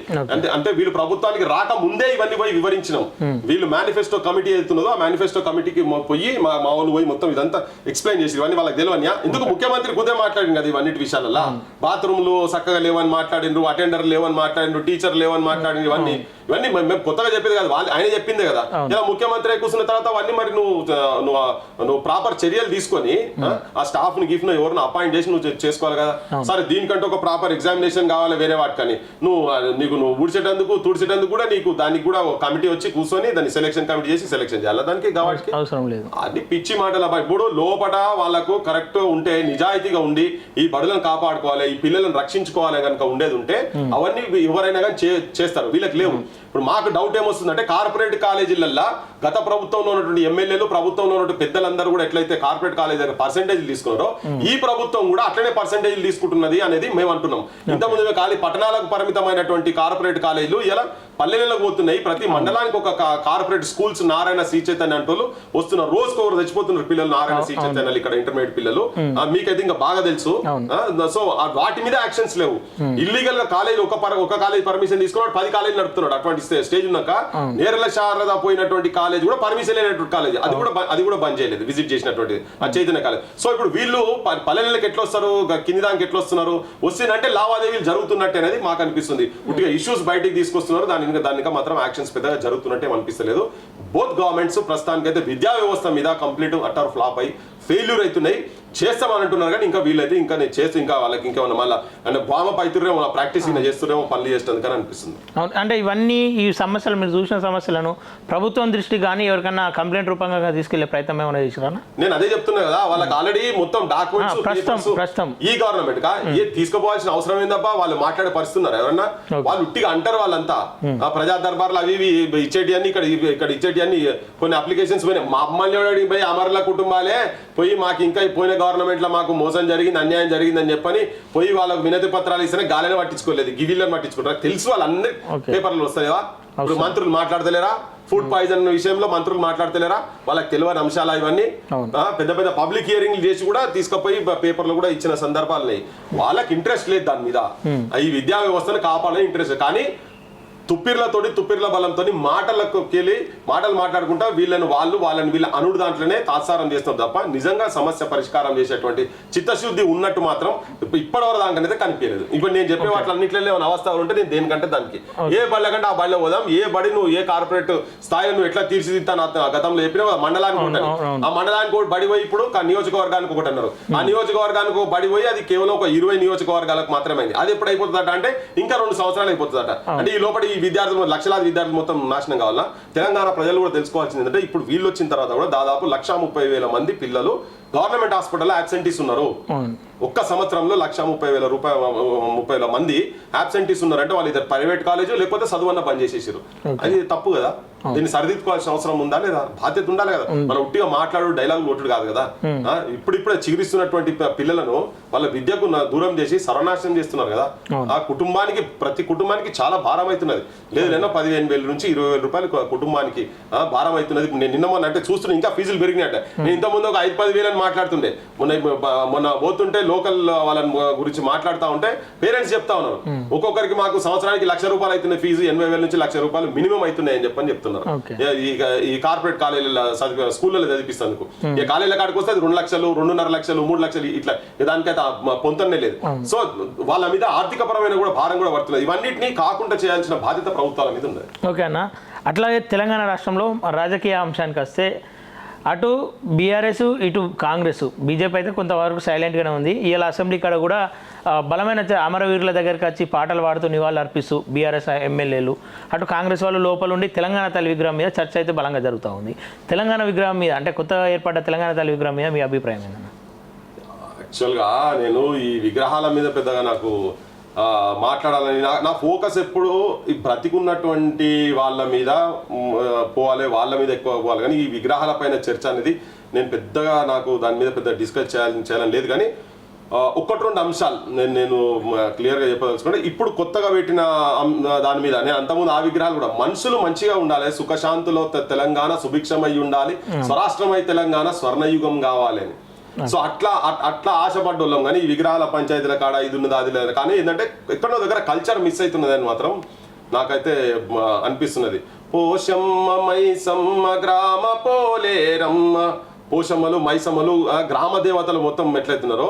అంటే వీళ్ళు ప్రభుత్వానికి రాక ముందే ఇవన్నీ పోయి వివరించినాం. వీళ్ళు మేనిఫెస్టో కమిటీ వెళ్తున్నదో ఆ మేనిఫెస్టో కమిటీకి పోయి మా వాళ్ళు పోయి మొత్తం ఇదంతా ఎక్స్ప్లెయిన్ చేసి ఇవన్నీ వాళ్ళకి తెలియనియా. ఎందుకు ముఖ్యమంత్రి కుదే మాట్లాడింది కదా ఇవన్నిటి విషయాలలో. బాత్రూమ్లు చక్కగా లేవని మాట్లాడిండ్రు, అటెండర్ లేవని మాట్లాడిండ్రు, టీచర్ లేవని మాట్లాడిండ్రు. ఇవన్నీ ఇవన్నీ మేము కొత్తగా చెప్పేది కదా, ఆయన చెప్పిందే కదా. ఇలా ముఖ్యమంత్రి కూర్చున్న తర్వాత అవన్నీ మరి నువ్వు ప్రాపర్ చర్యలు తీసుకొని ఆ స్టాఫ్ ని గిఫ్ట్ ఎవరిని అపాయింట్ చేసి నువ్వు చేసుకోవాలి కదా. సరే దీనికంటే ఒక ప్రాపర్ ఎగ్జామినేషన్ కావాలి వేరే వాటికని, నువ్వు ఊడ్చేటందుకు తుడిచేటందుకు కూడా నీకు దానికి కూడా ఒక కమిటీ వచ్చి కూర్చొని దాన్ని సెలెక్షన్ కమిటీ చేసి సెలెక్షన్ చేయాలి. దానికి కాబట్టి అవసరం లేదు. అది పిచ్చి మాటలు. ఇప్పుడు లోపల వాళ్ళకు కరెక్ట్ ఉంటే, నిజాయితీగా ఉండి ఈ బడులను కాపాడుకోవాలి, ఈ పిల్లలను రక్షించుకోవాలి కనుక ఉండేది ఉంటే అవన్నీ ఎవరైనా కానీ చేస్తారు. వీళ్ళకి లేవు. ఇప్పుడు మాకు డౌట్ ఏమొస్తుందంటే కార్పొరేట్ కాలేజీలల్లో గత ప్రభుత్వంలో ఉన్నటువంటి ఎమ్మెల్యేలు, ప్రభుత్వంలో ఉన్నటువంటి పెద్దలందరూ కూడా ఎట్లయితే కార్పొరేట్ కాలేజీ దగ్గర పర్సెంటేజ్లు తీసుకున్నారో ఈ ప్రభుత్వం కూడా అట్లనే పర్సెంటేజ్లు తీసుకుంటున్నది అనేది మేము అంటున్నాం. ఇంతకుముందు ఖాళీ పట్టణాలకు పరిమితమైనటువంటి కార్పొరేట్ కాలేజీలు ఇలా పల్లెలకు పోతున్నాయి. ప్రతి మండలానికి ఒక కార్పొరేట్ స్కూల్స్ నారాయణ శ్రీ చైతన్య అంటూ వస్తున్నారు. రోజుకు ఒకరు తెచ్చిపోతున్నారు పిల్లలు నారాయణ శ్రీ చైతన్యాలు ఇక్కడ ఇంటర్మీడియట్ పిల్లలు. మీకైతే ఇంకా బాగా తెలుసు. సో వాటి మీద యాక్షన్స్ లేవు. ఇల్లీగల్ గా కాలేజీ ఒక కాలేజ్ పర్మిషన్ తీసుకున్నాడు, 10 కాలేజీలు నడుపుతున్నాడు. అటువంటి స్టేజ్ ఉన్నాక నేరల శారద పోయినటువంటి కాలేజ్ కూడా పర్మిషన్ లేనటువంటి కాలేజ్, అది కూడా బంద్ చేయలేదు విజిట్ చేసినటువంటి ఆ చైతన్య కాలేజ్. సో ఇప్పుడు వీళ్ళు పల్లెలకు ఎట్లా వస్తారు, కింది దానికి ఎట్లా వస్తున్నారు, వస్తుందంటే లావాదేవీలు జరుగుతున్నట్టు అనేది మాకు అనిపిస్తుంది. ఉట్టిగా ఇష్యూస్ బయటికి తీసుకొస్తున్నారు, దానికి మాత్రం యాక్షన్స్ పెద్దగా జరుగుతున్నట్టే అనిపిస్తలేదు. బోత్ గవర్నమెంట్స్ ప్రస్తుతానికైతే విద్యా వ్యవస్థ మీద కంప్లీట్ అటర్ ఫ్లాప్ అయి ఫెయిల్యూర్ అవుతున్నాయి. చేస్తామని అంటున్నారు కానీ ఇంకా వీళ్ళైతే ఇంకా నేను చేస్తే ఇంకా వాళ్ళకి ఇంకా మళ్ళీ అంటే బామ పైతురేమో ప్రాక్టీస్ చేస్తురేమో పనులు చేస్తుంది అనిపిస్తుంది. అంటే ఇవన్నీ ఈ సమస్యలు మీరు చూసిన సమస్యలను ప్రభుత్వం దృష్టి కానీ ఎవరికన్నా కంప్లైంట్ రూపంగా తీసుకెళ్లే ప్రయత్నం ఏమైనా చేసినా? నేను అదే చెప్తున్నా కదా, వాళ్ళకి ఆల్రెడీ మొత్తం డాక్యుమెంట్స్ ఈ గవర్నమెంట్ కా తీసుకుపోవాల్సిన అవసరం ఏందబ్బా. వాళ్ళు మాట్లాడే పరిస్థితున్నారు ఎవరన్నా? వాళ్ళు ఉట్టిగా అంటారు. వాళ్ళంతా ప్రజా దర్బార్లు అవి ఇచ్చేటి అన్ని ఇక్కడ ఇచ్చేటి అన్ని కొన్ని అప్లికేషన్స్ పోయినాయి. మా అమ్మల్ని పోయి అమరుల కుటుంబాలే పోయి మాకు ఇంకా పోయిన గవర్నమెంట్ లో మాకు మోసం జరిగింది, అన్యాయం జరిగిందని చెప్పని పోయి వాళ్ళకు వినతి పత్రాలు ఇస్తేనే గాలిని పట్టించుకోలేదు, గివిళ్ళని పట్టించుకుంటారు. తెలుసు వాళ్ళందరి పేపర్లు వస్తాయా? ఇప్పుడు మంత్రులు మాట్లాడతలేరా? ఫుడ్ పాయిజన్ విషయంలో మంత్రులు మాట్లాడతలేరా? వాళ్ళకి తెలియని అంశాలు ఇవన్నీ పెద్ద పెద్ద పబ్లిక్ హియరింగ్లు చేసి కూడా తీసుకుపోయి పేపర్లు కూడా ఇచ్చిన సందర్భాలు. వాళ్ళకి ఇంట్రెస్ట్ లేదు దాని మీద. ఈ విద్యా వ్యవస్థను కాపాడాలని ఇంట్రెస్ట్. కానీ తుప్పిర్ల బలంతో మాటలు మాట్లాడుకుంటా వీళ్ళని వీళ్ళ అనుడు దాంట్లోనే తాత్సారం చేస్తున్నారు తప్ప నిజంగా సమస్య పరిష్కారం చేసేటువంటి చిత్తశుద్ధి ఉన్నట్టు మాత్రం ఇప్పటివరకు దానికైతే కనిపించలేదు. ఇప్పుడు నేను చెప్పే వాటిలన్నింటిలో ఏమైనా అవస్థ ఉంటే నేను దేనికంటే దానికి ఏ బళ్ళ కంటే ఆ బళ్ళ పోదాం. ఏ బడి నువ్వు ఏ కార్పొరేట్ స్థాయిలో నువ్వు ఎట్లా తీర్చిదిద్దాను గతంలో చెప్పినా మండలానికి ఉంటాను. ఆ మండలానికి ఒకటి బడి పోయి ఇప్పుడు నియోజకవర్గానికి ఒకటి అన్నారు. ఆ నియోజకవర్గానికి ఒక బడి పోయి అది కేవలం ఒక 20 నియోజకవర్గాలకు మాత్రమే అయింది. అది ఎప్పుడు అయిపోతుందట అంటే ఇంకా 2 సంవత్సరాలు అయిపోతుందట. అంటే ఈ లోపల విద్యార్థులు లక్షలాది విద్యార్థులు మొత్తం నాశనం కావాలా? తెలంగాణ ప్రజలు కూడా తెలుసుకోవాల్సింది ఏంటంటే ఇప్పుడు వీళ్ళు వచ్చిన తర్వాత కూడా దాదాపు 130,000 మంది పిల్లలు గవర్నమెంట్ హాస్పిటల్లో అబ్సెంటీస్ ఉన్నారు. ఒక్క సంవత్సరంలో 130,000 మంది అబ్సెంటీస్ ఉన్నారంటే వాళ్ళు ఇద్దరు ప్రైవేట్ కాలేజ్ లేకపోతే చదువన్న బంద్ చేసేసారు. అది తప్పు కదా. దీన్ని సరిదిద్దుకోవాల్సిన అవసరం ఉందా లేదా? బాధ్యత ఉండాలి కదా. మనం ఉట్టిగా మాట్లాడు డైలాగులు కొట్టుడు కాదు కదా. ఇప్పుడిప్పుడే చిగురిస్తున్నటువంటి పిల్లలను వాళ్ళ విద్యకు దూరం చేసి సర్వనాశనం చేస్తున్నారు కదా. ఆ కుటుంబానికి ప్రతి కుటుంబానికి చాలా భారం అవుతున్నది. లేదన్నా 15,000 నుంచి 20,000 రూపాయలు కుటుంబానికి భారం అవుతున్నది. నేను నిన్న మొన్న అంటే చూస్తున్నా ఇంకా ఫీజులు పెరిగినట్ట. నేను ఇంతకుముందు ఒక 5-10 వేలు మాట్లాడుతుండే. మొన్న పోతుంటే లోకల్ వాళ్ళని గురించి మాట్లాడుతూ ఉంటే పేరెంట్స్ చెప్తా ఉన్నారు ఒక్కొక్కరికి మాకు సంవత్సరానికి 1,00,000 రూపాయలు అవుతున్నాయి ఫీజు, 80,000 నుంచి 1,00,000 రూపాయలు మినిమం అవుతున్నాయి అని చెప్పని చెప్తున్నారు. ఈ కార్పొరేట్ కాలేజీల స్కూళ్ళలో చదివిస్తేందుకు ఈ కాలేజీల కాడికి వస్తే 2 లక్షలు, 2.5 లక్షలు, 3 లక్షలు ఇట్లా దానికైతే పొంతనే లేదు. సో వాళ్ళ మీద ఆర్థిక పరమైన కూడా భారం కూడా పడుతుంది. ఇవన్నిటినీ కాకుండా చేయాల్సిన బాధ్యత ప్రభుత్వాల మీద ఉంది. ఓకే అన్న, అట్లాగే తెలంగాణ రాష్ట్రంలో రాజకీయ అంశానికి వస్తే అటు బీఆర్ఎస్ ఇటు కాంగ్రెస్ బీజేపీ అయితే కొంతవరకు సైలెంట్గానే ఉంది. ఇలా అసెంబ్లీ కాడ కూడా బలమైన అమరవీరుల దగ్గరికి వచ్చి పాటలు పాడుతూ నివాళులు అర్పిస్తూ బీఆర్ఎస్ ఎమ్మెల్యేలు, అటు కాంగ్రెస్ వాళ్ళు లోపల ఉండి తెలంగాణ తల్లి విగ్రహం మీద చర్చ అయితే బలంగా జరుగుతూ ఉంది. తెలంగాణ విగ్రహం మీద అంటే కొత్తగా ఏర్పడ్డ తెలంగాణ తల్లి విగ్రహం మీద మీ అభిప్రాయం ఏంటన్నా? యాక్చువల్గా నేను ఈ విగ్రహాల మీద పెద్దగా నాకు మాట్లాడాలని నా ఫోకస్ ఎప్పుడు ఈ బ్రతికున్నటువంటి వాళ్ళ మీద పోవాలి, వాళ్ళ మీద ఎక్కువ పోవాలి. కానీ ఈ విగ్రహాల పైన చర్చ అనేది నేను పెద్దగా నాకు దాని మీద పెద్ద డిస్కస్ చేయాలని లేదు. కానీ 1-2 అంశాలు నేను క్లియర్గా చెప్పదలుచుకుంటే ఇప్పుడు కొత్తగా పెట్టిన దాని మీద నేను అంతకుముందు ఆ విగ్రహాలు కూడా మనుషులు మంచిగా ఉండాలి, సుఖశాంతులో తెలంగాణ సుభిక్షమై ఉండాలి, స్వరాష్ట్రమై తెలంగాణ స్వర్ణయుగం కావాలి అని. సో అట్లా ఆశపడ్డోళ్ళం. కానీ ఈ విగ్రహాల పంచాయతీల కాడ ఇది ఉన్నది అది లేదు. కానీ ఏంటంటే ఎక్కడో దగ్గర కల్చర్ మిస్ అవుతున్నది అని మాత్రం నాకైతే అనిపిస్తున్నది. పోషమ్మ మైసమ్మ గ్రామ పోలేరమ్మ పోషమ్మలు మైసమ్మలు గ్రామ దేవతలు మొత్తం ఎట్లయితున్నారో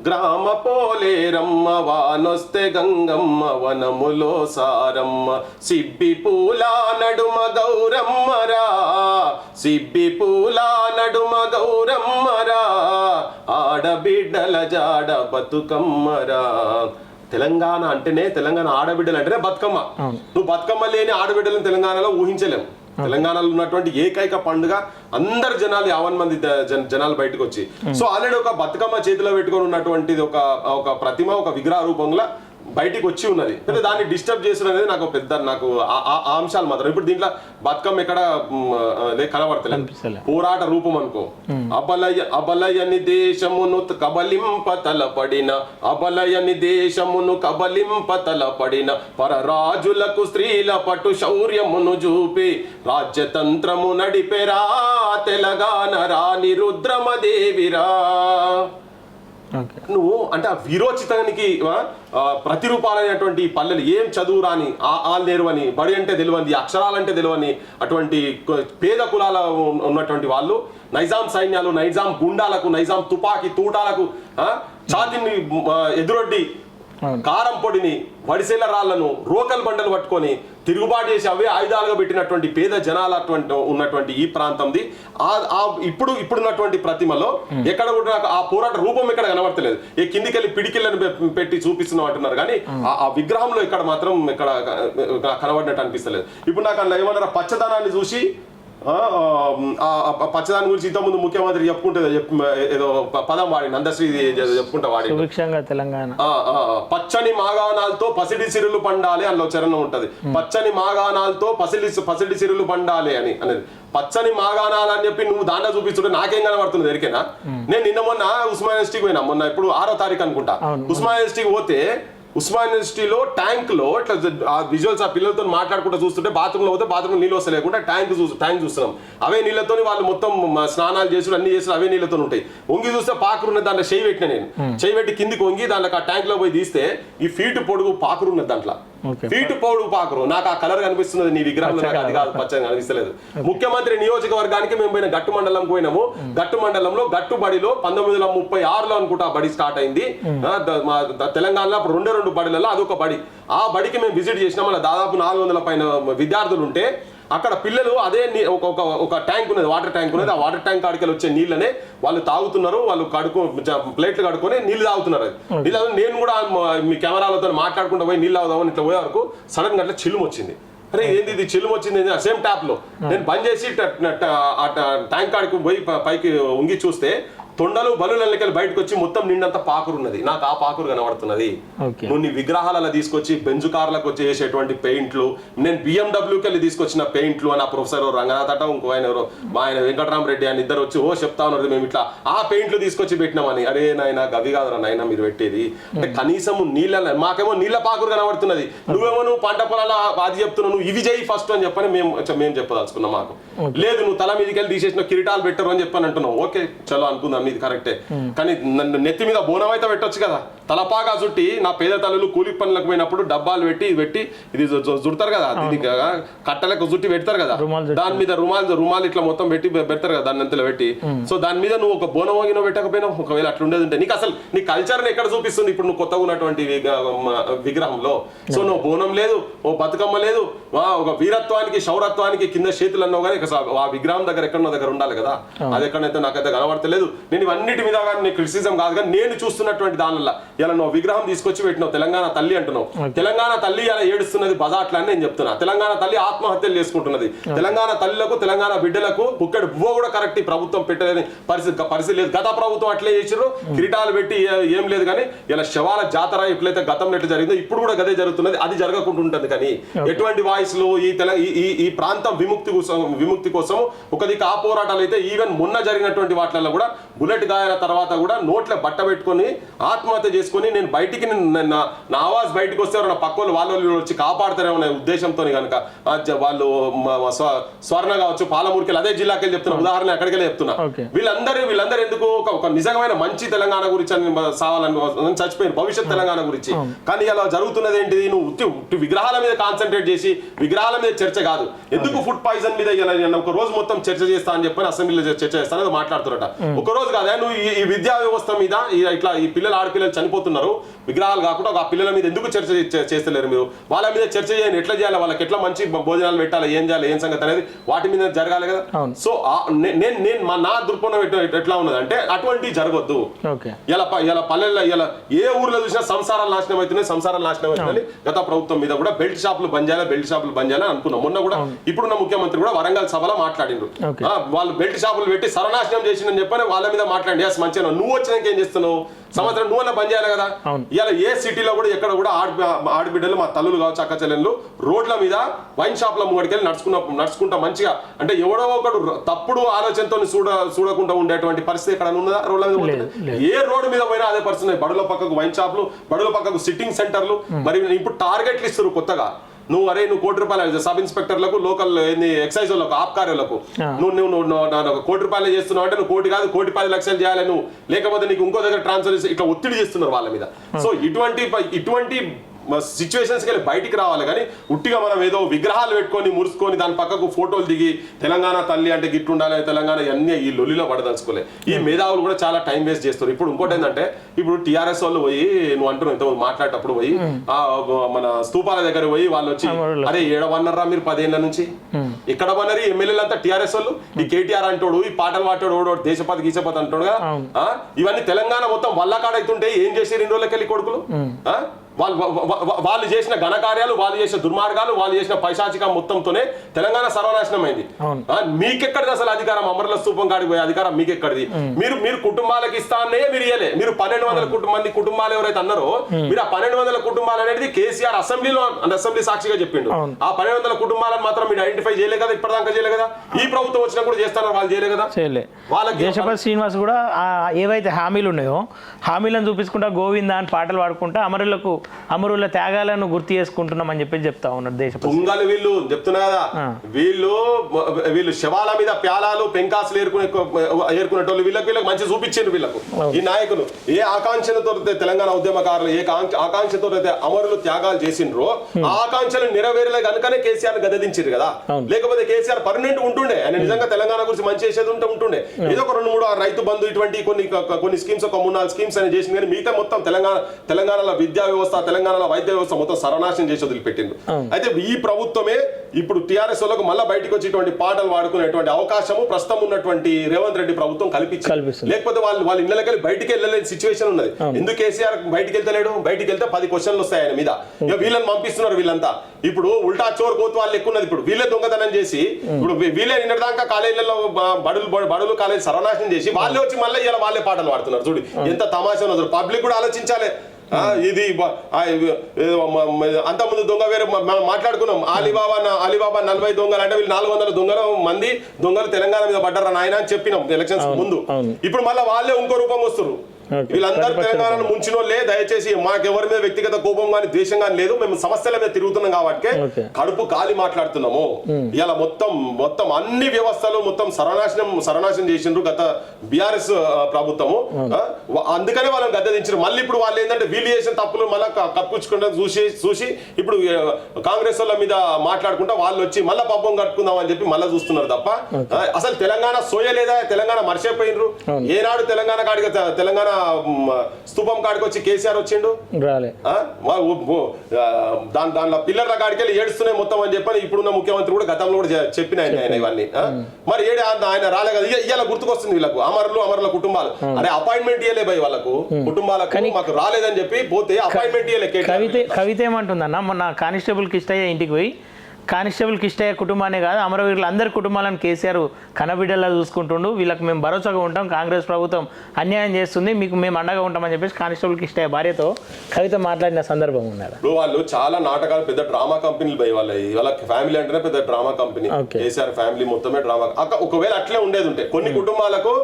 గ్రామ పోలేరమ్మ వానొస్తే గంగమ్మ వనములో సారమ్మ సిబ్బి పూల నడుమ గౌరమ్మరా సిబ్బి పూల నడుమ గౌరమ్మరా ఆడబిడ్డల జాడ బతుకమ్మరా. తెలంగాణ అంటేనే తెలంగాణ ఆడబిడ్డలు అంటేనే బతుకమ్మ. నువ్వు బతుకమ్మ లేని ఆడబిడ్డలను తెలంగాణలో ఊహించలేము. తెలంగాణలో ఉన్నటువంటి ఏకైక పండుగ అందరు జనాలు 50 మంది జనాలు బయటకు వచ్చి సో ఆల్రెడీ ఒక బతుకమ్మ చేతిలో పెట్టుకొని ఉన్నటువంటిది ఒక ప్రతిమ ఒక విగ్రహ రూపంలో బయటికి వచ్చి ఉన్నది. అయితే దాన్ని డిస్టర్బ్ చేసిన అనేది నాకు పెద్ద నాకు ఆ అంశాలు మాత్రం ఇప్పుడు దీంట్లో బతుకమ్మ ఎక్కడ కనబడతలేదు. పోరాట రూపం అనుకో. అబలయని దేశమును కబలింప తలపడిన అబలయని దేశమును కబలింప తలపడిన పరరాజులకు స్త్రీల పటు శౌర్యమును చూపి రాజ్యతంత్రము నడిపెరా తెలంగాణ రాణి రుద్రమదేవిరా. నువ్వు అంటే ఆ వీరోచితానికి ప్రతిరూపాలైనటువంటి పల్లెలు ఏం చదువు రాని ఆల్ నేర్వని బడి అంటే తెలియని అక్షరాలంటే తెలియని అటువంటి పేద కులాల ఉన్నటువంటి వాళ్ళు నైజాం సైన్యాలు నైజాం గుండాలకు నైజాం తుపాకీ తూటాలకు ఛాతిని ఎదురొడ్డి కారం పొడిని వడిసెల రాళ్లను రోకల్ బండలు పట్టుకొని తిరుగుబాటు చేసి అవే ఆయుధాలుగా పెట్టినటువంటి పేద జనాలు అటువంటి ఉన్నటువంటి ఈ ప్రాంతంది ఇప్పుడున్నటువంటి ప్రతిమలో ఎక్కడ కూడా ఆ పోరాట రూపం ఎక్కడ కనబడతలేదు. ఈ కిందికెళ్ళి పిడికిళ్ళని పెట్టి చూపిస్తున్నాం అంటున్నారు కానీ ఆ విగ్రహంలో ఇక్కడ మాత్రం ఇక్కడ కనబడినట్టు అనిపిస్తలేదు. ఇప్పుడు నాకు అందులో ఏమన్నా పచ్చదనాన్ని చూసి పచ్చదాని గురించి ఇంతకుముందు ముఖ్యమంత్రి చెప్పుకుంటే ఏదో పదం వాడి అందశ్రీ చెప్పుకుంటా వాడి తెలంగాణ పచ్చని మాగాణాలతో పసిడి సిరులు పండాలి అందులో చరణం ఉంటది. పచ్చని మాగాణాలతో పసిడి సిరులు పండాలి అని అనేది పచ్చని మాగాణాలు అని చెప్పి నువ్వు దాంట్లో చూపిస్తుంటే నాకేం కనబడుతుంది ఎరికేనా. నేను నిన్న మొన్న ఉస్మాన్ యూనివర్సిటీకి పోయినా మొన్న ఇప్పుడు 6వ తారీఖు అనుకుంటా. ఉస్మాన్ యూనివర్సిటీకి పోతే ఉస్మాన్ యూనివర్సిటీలో ట్యాంక్ లో ఇట్లా ఆ విజువల్స్ ఆ పిల్లలతో మాట్లాడుకుంటూ చూస్తుంటే బాత్రూమ్ లో పోతే బాత్రూమ్ నీళ్ళు వస్తే లేకుండా ట్యాంక్ చూస్తున్నాం. అవే నీళ్ళతో వాళ్ళు మొత్తం స్నానాలు చేసి అన్ని చేసి అవే నీళ్ళతో ఉంటాయి. వంగి చూస్తే పాకురున్నది దాంట్లో చేయి పెట్టిన నేను చేయి పెట్టి కిందికి వంగి దాంట్లో ఆ ట్యాంక్ లో పోయి తీస్తే ఈ ఫీట్ పొడుగు పాకురున్నది దాంట్లో ఫీటు పౌడు పాకురు. నాకు ఆ కలర్ కనిపిస్తున్నది నీ విగ్రహంలో అది కాదు పచ్చని కనిపిస్తలేదు. ముఖ్యమంత్రి నియోజకవర్గానికి మేము పోయిన గట్టు మండలం పోయినాము. గట్టు మండలంలో గట్టు బడిలో 1936లో అనుకుంటా ఆ బడి స్టార్ట్ అయింది. తెలంగాణలో 2 బడిలలో అదొక బడి. ఆ బడికి మేము విజిట్ చేసినాం. అలా దాదాపు 400 పైన విద్యార్థులు ఉంటే అక్కడ పిల్లలు అదే ఒక ట్యాంక్ ఉన్నది వాటర్ ట్యాంక్ ఉన్నది. ఆ వాటర్ ట్యాంక్ కాడికి వచ్చే నీళ్ళనే వాళ్ళు తాగుతున్నారు. వాళ్ళు ప్లేట్లు కడుక్కొని నీళ్ళు తాగుతున్నారు. నీళ్ళు నేను కూడా మీ కెమెరాలతో మాట్లాడుకుంటూ పోయి నీళ్ళు తాగుదామని ఇట్లా పోయే వరకు సడన్ గా అట్లా చిల్లుము వచ్చింది. అరే ఏంది ఇది చిల్లుము వచ్చింది సేమ్ ట్యాప్ లో. నేను బంద్ చేసి ట్యాంక్ కాడికి పోయి పైకి ఉంగి చూస్తే తొండలు బలులకెళ్ళి బయటకు వచ్చి మొత్తం నిండంతా పాకురు ఉన్నది. నాకు ఆ పాకురు కనబడుతున్నది. నువ్వు నీ విగ్రహాలలో తీసుకొచ్చి బెంజు కార్లకు వచ్చి వేసేటువంటి పెయింట్లు నేను బిఎండబ్ల్యూకి వెళ్ళి తీసుకొచ్చిన పెయింట్లు అని ఆ ప్రొఫెసర్ రంగనాథ్ అట ఇంకో ఆయన వెంకటరామరెడ్డి అని ఇద్దరు వచ్చి చెప్తా ఉన్నారు మేము ఇట్లా ఆ పెయింట్లు తీసుకొచ్చి పెట్టినామని. అరే నాయన గవి కాదురా నాయన మీరు పెట్టేది అంటే కనీసం నీళ్ళ మాకేమో నీళ్ళ పాకురు కనబడుతున్నది. నువ్వు పంట పొలాల అది చెప్తున్నావు నువ్వు ఇవి చేయి ఫస్ట్ అని చెప్పని మేము చెప్పదలుచుకున్నాం. మాకు లేదు నువ్వు తల మీదకి వెళ్ళి తీసేసిన కిరీటాలు పెట్టరు అని చెప్పని అంటున్నావు. ఓకే చలో అనుకుందాం ఇది కరెక్టే. కానీ నన్ను నెత్తి మీద బోనం అయితే పెట్టొచ్చు కదా. తలపాగా చుట్టి నా పేద తల్లులు కూలి పనులకు పోయినప్పుడు డబ్బాలు పెట్టి ఇది చుడతారు కదా. దీనికి కట్టలకు చుట్టి పెడతారు కదా. దాని మీద రుమాలు ఇట్లా మొత్తం పెట్టి పెడతారు కదా దాన్ని అంతలో పెట్టి. సో దాని మీద నువ్వు ఒక బోనం వగిన పెట్టకపోయినావు. ఒకవేళ అట్లా ఉండేది ఉంటే నీకు అసలు నీ కల్చర్ని ఎక్కడ చూపిస్తుంది ఇప్పుడు నువ్వు కొత్తగా ఉన్నటువంటి విగ్రహంలో. సో నువ్వు బోనం లేదు ఓ బతుకమ్మ లేదు ఒక వీరత్వానికి శౌరత్వానికి కింద చేతులు అన్నావు కానీ ఆ విగ్రహం దగ్గర ఎక్కడో దగ్గర ఉండాలి కదా. అది ఎక్కడైతే నాకైతే కనబడతలేదు. నేను ఇవన్నిటి మీద క్రిటిసిజం కాదు కానీ నేను చూస్తున్నటువంటి దానిలో ఇలా నువ్వు విగ్రహం తీసుకొచ్చి పెట్టినావు తెలంగాణ తల్లి అంటున్నావు. తెలంగాణ తల్లి ఇలా ఏడుస్తున్నది బజాట్లా అని నేను చెప్తున్నా. తెలంగాణ తల్లి ఆత్మహత్యలు చేసుకుంటున్నది. తెలంగాణ తల్లులకు తెలంగాణ బిడ్డలకు బుక్కడి బువ్వ కూడా కరెక్ట్ ప్రభుత్వం పెట్టలేని పరిస్థితి లేదు. గత ప్రభుత్వం అట్లే చేసారు కిరీటాలు పెట్టి ఏం లేదు కానీ ఇలా శవాల జాతర ఎట్లయితే గతంలో ఎట్లా జరిగిందో ఇప్పుడు కూడా గదే జరుగుతున్నది. అది జరగకుండా ఉంటుంది కానీ ఎటువంటి వాయిస్ లో ఈ ప్రాంతం విముక్తి కోసం ఒక దిక్కు ఆ పోరాటాలు అయితే ఈవెన్ మొన్న జరిగినటువంటి వాటిల్లో కూడా బుల్లెట్ గాయాల తర్వాత కూడా నోట్ల బట్ట పెట్టుకొని ఆత్మహత్య చేసుకొని నేను బయటికి నా ఆవాజ్ బయటకు వస్తే నా పక్క వాళ్ళు వచ్చి కాపాడతారేమో అనే ఉద్దేశంతో కనుక వాళ్ళు స్వర్ణ కావచ్చు పాలమూరుకి అదే జిల్లాకి వెళ్ళి చెప్తున్నా, ఉదాహరణ ఎక్కడికి వెళ్ళి చెప్తున్నా. వీళ్ళందరూ ఎందుకు ఒక నిజమైన మంచి తెలంగాణ గురించి అని సావాలని చచ్చిపోయిన భవిష్యత్ తెలంగాణ గురించి. కానీ ఇలా జరుగుతున్నది ఏంటిది, నువ్వు విగ్రహాల మీద కాన్సన్ట్రేట్ చేసి విగ్రహాల మీద చర్చ కాదు, ఎందుకు ఫుడ్ పాయిజన్ మీద ఒక రోజు మొత్తం చర్చ చేస్తా అని చెప్పి అసెంబ్లీలో చర్చ చేస్తానని మాట్లాడుతున్నట. ఒక రోజు కాదా నువ్వు ఈ విద్యా వ్యవస్థ మీద ఇట్లా ఈ పిల్లలు ఆడపిల్లలు చనిపోతున్నారు, విగ్రహాలు కాకుండా ఆ పిల్లల మీద ఎందుకు చర్చ చేస్తలేరు మీరు? వాళ్ళ మీద చర్చ చేయండి, ఎట్లా చేయాలి, వాళ్ళకి ఎట్లా మంచి భోజనాలు పెట్టాలి, ఏం చేయాలి, ఏం సంగతి అనేది వాటి మీద జరగాలి కదా. సో నా దృక్పథం ఎట్లా ఉన్నది అంటే అటువంటివి జరగొద్దు. ఇలా పల్లెల్లో ఇలా ఏ ఊర్లో చూసినా సంసారాలు నాశనం అవుతున్నాయి. గత ప్రభుత్వం మీద కూడా బెల్ట్ షాపులు బంద్ చేయాలి అనుకున్నాం. మొన్న కూడా ఇప్పుడున్న ముఖ్యమంత్రి కూడా వరంగల్ సభలో మాట్లాడిండ్రు. వాళ్ళు బెల్ట్ షాపులు పెట్టి సర్వనాశనం చేసిందని చెప్పని వాళ్ళ మీద మాట్లాడి మంచిగా నువ్వు వచ్చినాక ఏం చేస్తున్నావు, సంవత్సరం నువ్వన్నా బంద్ చేయాలి కదా. ఇలా ఏ సిటీలో కూడా ఎక్కడ కూడా ఆడబిడ్డలు మా తల్లులు కావచ్చు అక్క చెల్లెళ్ళు రోడ్ల మీద వైన్ షాప్ల ముంగడికి వెళ్ళి నడుచుకుంటా మంచిగా అంటే ఎవడో ఒకడు తప్పుడు ఆలోచనతో చూడకుండా ఉండేటువంటి పరిస్థితి ఎక్కడ ఉన్నదా? రోడ్ల మీద ఏ రోడ్డు మీద పోయినా అదే పరిస్థితి. బడుల పక్కకు వైన్ షాప్లు, బడుల పక్కకు సిట్టింగ్ సెంటర్లు. మరి ఇప్పుడు టార్గెట్లు ఇస్తారు కొత్తగా. నువ్వు ₹1 కోటి సబ్ ఇన్స్పెక్టర్లకు, లోకల్ ఎక్సైజ్ వాళ్ళకు, ఆబ్కార్యులకు నువ్వు ₹1 చేస్తున్నావు అంటే నువ్వు 1 కోటి కాదు 1,10,00,000 చేయాలి నువ్వు, లేకపోతే నీకు ఇంకో దగ్గర ట్రాన్స్ఫర్ చేసి ఇట్లా ఒత్తిడి చేస్తున్నారు వాళ్ళ మీద. సో ఇటువంటి సిచ్యువేషన్స్కి వెళ్ళి బయటికి రావాలి. కానీ ఉట్టిగా మనం ఏదో విగ్రహాలు పెట్టుకొని మురుసుకొని దాని పక్కకు ఫోటోలు దిగి తెలంగాణ తల్లి అంటే గిట్టుండాలి, తెలంగాణ ఇవన్నీ ఈ లొల్లిలో పడదలుచుకోలే. ఈ మేధావులు కూడా చాలా టైం వేస్ట్ చేస్తారు. ఇప్పుడు ఇంకోటి ఏంటంటే ఇప్పుడు టీఆర్ఎస్ వాళ్ళు పోయి నువ్వు అంటున్నావు ఇంత మాట్లాడేటప్పుడు పోయి మన స్తూపాల దగ్గర పోయి వాళ్ళు వచ్చి అరే ఏడవన్నారా మీరు 10 ఏళ్ల నుంచి ఇక్కడ వన్నరి ఎమ్మెల్యేలు అంతా టీఆర్ఎస్ వాళ్ళు. ఈ కేటీఆర్ అంటాడు, ఈ పాటలు పాటాడు, దేశపతి గీసపతి అంటాడు కదా. ఇవన్నీ తెలంగాణ మొత్తం వల్లకాడైతుంటే ఏం చేసారు 2 రోజులకి వెళ్ళి కొడుకులు? వాళ్ళు చేసిన ఘనకార్యాలు, వాళ్ళు చేసిన దుర్మార్గాలు, వాళ్ళు చేసిన పైశాచిక మొత్తంతోనే తెలంగాణ సర్వనాశనం అయింది. మీకెక్కడిది అసలు అధికారం? అమరుల స్తూపం కాడికి పోయే అధికారం మీకెక్కడిది? మీరు కుటుంబాలకు ఇస్తానే మీరు ఇయ్యలే. మీరు 1200 మంది కుటుంబాలు ఎవరైతే అన్నారో మీరు ఆ 1200 కుటుంబాలు అనేది కేసీఆర్ అసెంబ్లీ సాక్షిగా చెప్పిండు. ఆ 1200 కుటుంబాలను మాత్రం మీరు ఐడెంటిఫై చేయలే కదా, ఇప్పటిదాకా చేయలే కదా. ఈ ప్రభుత్వం వచ్చినా కూడా చేస్తారో వాళ్ళు చేయలే కదా. వాళ్ళకి దేశపతి శ్రీనివాస్ కూడా ఏవైతే హామీలు ఉన్నాయో హామీలను చూపించుకుంటా గోవిందా అని పాటలు పాడుకుంటా అమరుల త్యాగాలను గుర్తు చేసుకుంటున్నామని చెప్పి చెప్తా ఉన్నారు దేశపతి. దొంగలు వీళ్ళు చెప్తున్నా కదా, వీళ్ళు శవాల మీద ప్యాలాలు పెంకాసులు ఏరుకునేటోళ్ళు వీళ్ళకి మంచి చూపించారు. వీళ్ళకు ఈ నాయకులు ఏ ఆకాంక్షలతో తెలంగాణ ఉద్యమకారులు ఏ ఆకాంక్షతో అమరులు త్యాగాలు చేసిండ్రో ఆ ఆకాంక్షలు నెరవేరలే కనుకనే కేసీఆర్ గద్దెదించారు కదా. లేకపోతే కేసీఆర్ పర్మనెంట్ ఉంటుండే, ఆయన నిజంగా తెలంగాణ గురించి మంచి చేసేది ఉంటుండే. ఏదో ఒక 2-3 రైతు బంధు ఇటువంటి కొన్ని స్కీమ్స్, ఒక 3-4 స్కీమ్స్ అని చేసింది. కానీ మిగతా మొత్తం తెలంగాణలో విద్యా వ్యవస్థ, తెలంగాణలో వైద్య వ్యవస్థ మొత్తం సర్వనాశనం చేసి వదిలిపెట్టింది. అయితే ఈ ప్రభుత్వమే ఇప్పుడు టీఆర్ఎస్ వాళ్ళకు మళ్ళీ బయటకు వచ్చేటువంటి పాటలు వాడుకునేటువంటి అవకాశము ప్రస్తుతం ఉన్నటువంటి రేవంత్ రెడ్డి ప్రభుత్వం కల్పిస్తుంది. లేకపోతే వాళ్ళ ఇళ్ళకి బయటికి వెళ్ళలేని సిచ్యువేషన్ ఉన్నది. ఎందుకు కేసీఆర్ బయటికి వెళ్తలేడు? బయటికి వెళ్తే 10 క్వశ్చన్లు వస్తాయి ఆయన మీద. ఇక వీళ్ళని పంపిస్తున్నారు. వీళ్ళంతా ఇప్పుడు ఉల్టా చోర్ కోత్వాళ్ళు ఎక్కువ ఉన్నది. ఇప్పుడు వీళ్ళే దొంగతనం చేసి ఇప్పుడు వీళ్ళే నిన్నటిదాకా కాలేజీలలో బడులు కాలేజీ సర్వనాశనం చేసి వాళ్ళే వచ్చి మళ్ళీ ఇలా వాళ్ళే పాటలు పాడుతున్నారు. చూడు ఎంత తమాషా ఉన్నది. పబ్లిక్ కూడా ఆలోచించాలి. ఇది అంతకుముందు దొంగ వేరే మనం మాట్లాడుకున్నాం. అలీబాబా 40 దొంగలు అంటే వీళ్ళు 400 దొంగలు తెలంగాణ మీద పడ్డారా నాయన అని చెప్పినాం ఎలక్షన్స్ ముందు. ఇప్పుడు మళ్ళీ వాళ్ళే ఇంకో రూపం వస్తారు. వీళ్ళందరూ తెలంగాణను ముంచిన వాళ్ళే. దయచేసి మాకెవరి మీద వ్యక్తిగత కోపం కానీ ద్వేషం కానీ లేదు, మేము సమస్యల మీద తిరుగుతున్నాం కాబట్టి కడుపు కాలి మాట్లాడుతున్నాము. ఇలా మొత్తం అన్ని వ్యవస్థలు మొత్తం సర్వనాశనం చేసిండ్రు గత బీఆర్ఎస్ ప్రభుత్వము. అందుకనే వాళ్ళని గద్దెదించారు. మళ్ళీ ఇప్పుడు వాళ్ళు ఏంటంటే వీళ్ళు చేసిన తప్పులు మళ్ళీ కప్పుకుంటే చూసి ఇప్పుడు కాంగ్రెస్ వాళ్ళ మీద మాట్లాడుకుంటా వాళ్ళు వచ్చి మళ్ళీ పబ్బం కట్టుకుందాం అని చెప్పి మళ్ళీ చూస్తున్నారు తప్ప అసలు తెలంగాణ సోయలేదా? తెలంగాణ మర్చిపోయినరు. ఏనాడు తెలంగాణ స్తూపం కాడికి వచ్చి కేసీఆర్ వచ్చిండు దాంట్లో పిల్లర్ల కాడికి వెళ్ళి ఏడుస్తున్నాయి మొత్తం అని చెప్పని ఇప్పుడున్న ముఖ్యమంత్రి కూడా గతంలో కూడా చెప్పిన ఆయన ఇవన్నీ. మరి ఆయన రాలే కదా. ఇవాళ గుర్తుకొస్తుంది వీళ్ళకు అమరుల కుటుంబాలు. అరే అపాయింట్మెంట్ ఇయ్యలే భయ్ వాళ్ళకు కుటుంబాలకు మాకు రాలేదని చెప్పి పోతే అపాయింట్మెంట్ ఇయ్యలే. కవిత ఏమంటుందన్న మొన్న కానిస్టేబుల్ కిష్టయ్య ఇంటికి పోయి కానిస్టేబుల్ కిష్టయ్య కుటుంబాన్ని కాదు అమరవీరులు అందరి కుటుంబాలను కేసీఆర్ కనబిడ్డలా చూసుకుంటుండు. వీళ్ళకి మేము భరోసాగా ఉంటాం, కాంగ్రెస్ ప్రభుత్వం అన్యాయం చేస్తుంది, మీకు మేము అండగా ఉంటామని చెప్పేసి కానిస్టేబుల్ కిష్టయ్య భార్యతో కవిత మాట్లాడిన సందర్భం ఉన్నారు. వాళ్ళు చాలా నాటకాలు, పెద్ద డ్రామా కంపెనీలు పోయి వాళ్ళ ఫ్యామిలీ అంటేనే పెద్ద డ్రామా కంపెనీ. కేసీఆర్ ఫ్యామిలీ మొత్తమే డ్రామా. ఒకవేళ అట్లే ఉండేది ఉంటే కొన్ని కుటుంబాలకు